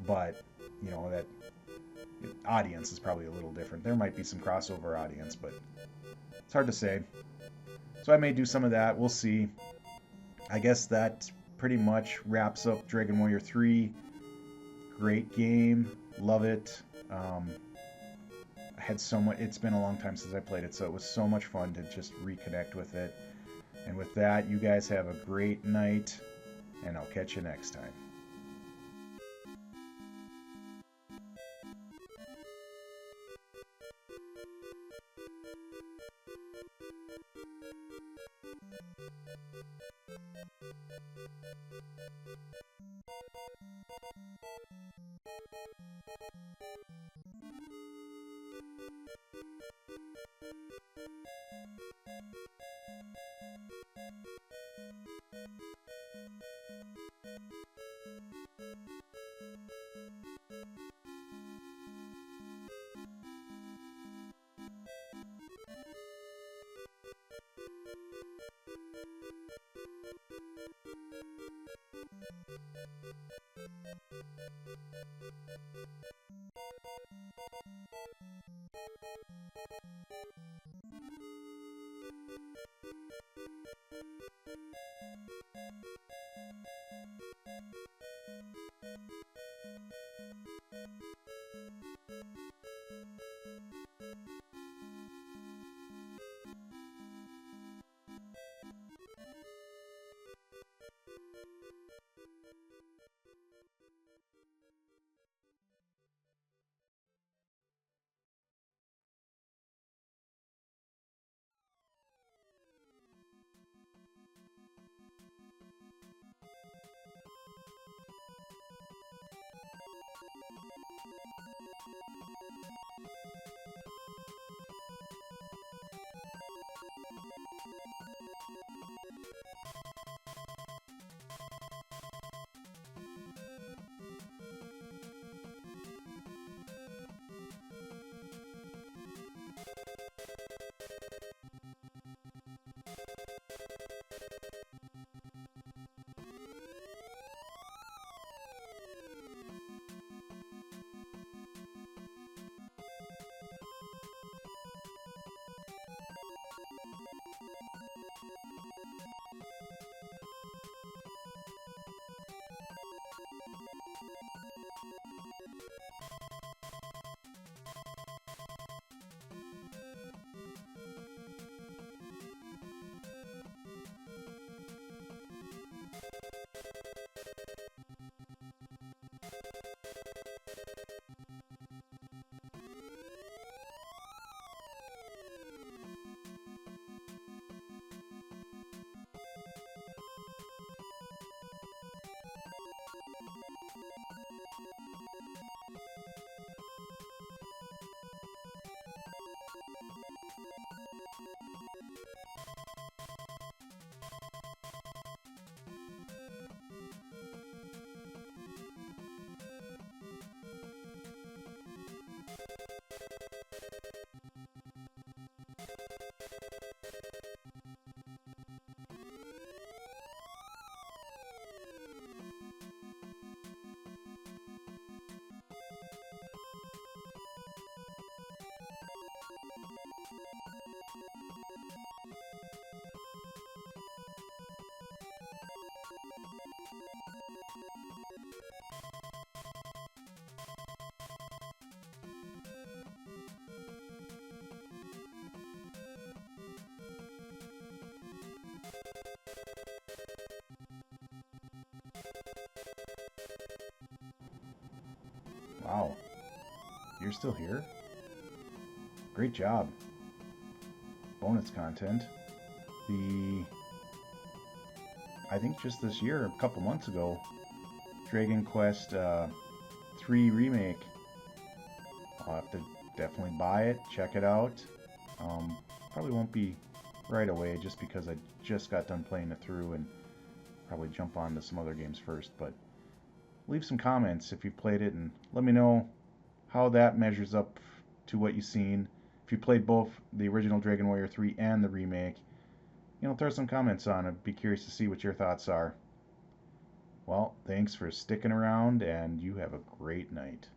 but, you know, that audience is probably a little different. There might be some crossover audience, but it's hard to say. So I may do some of that. We'll see. I guess that pretty much wraps up Dragon Warrior 3. Great game. Love it. I had so much. It's been a long time since I played it, so it was so much fun to just reconnect with it. And with that, you guys have a great night, and I'll catch you next time. Wow, you're still here? Great job. Bonus content. The I think just this year, a couple months ago, Dragon Quest 3 remake. I'll have to definitely buy it, check it out. Probably won't be right away just because I just got done playing it through and probably jump on to some other games first. But leave some comments if you've played it and let me know how that measures up to what you've seen. If you played both the original Dragon Warrior 3 and the remake, throw some comments on it. I'd be curious to see what your thoughts are. Well, thanks for sticking around, and you have a great night.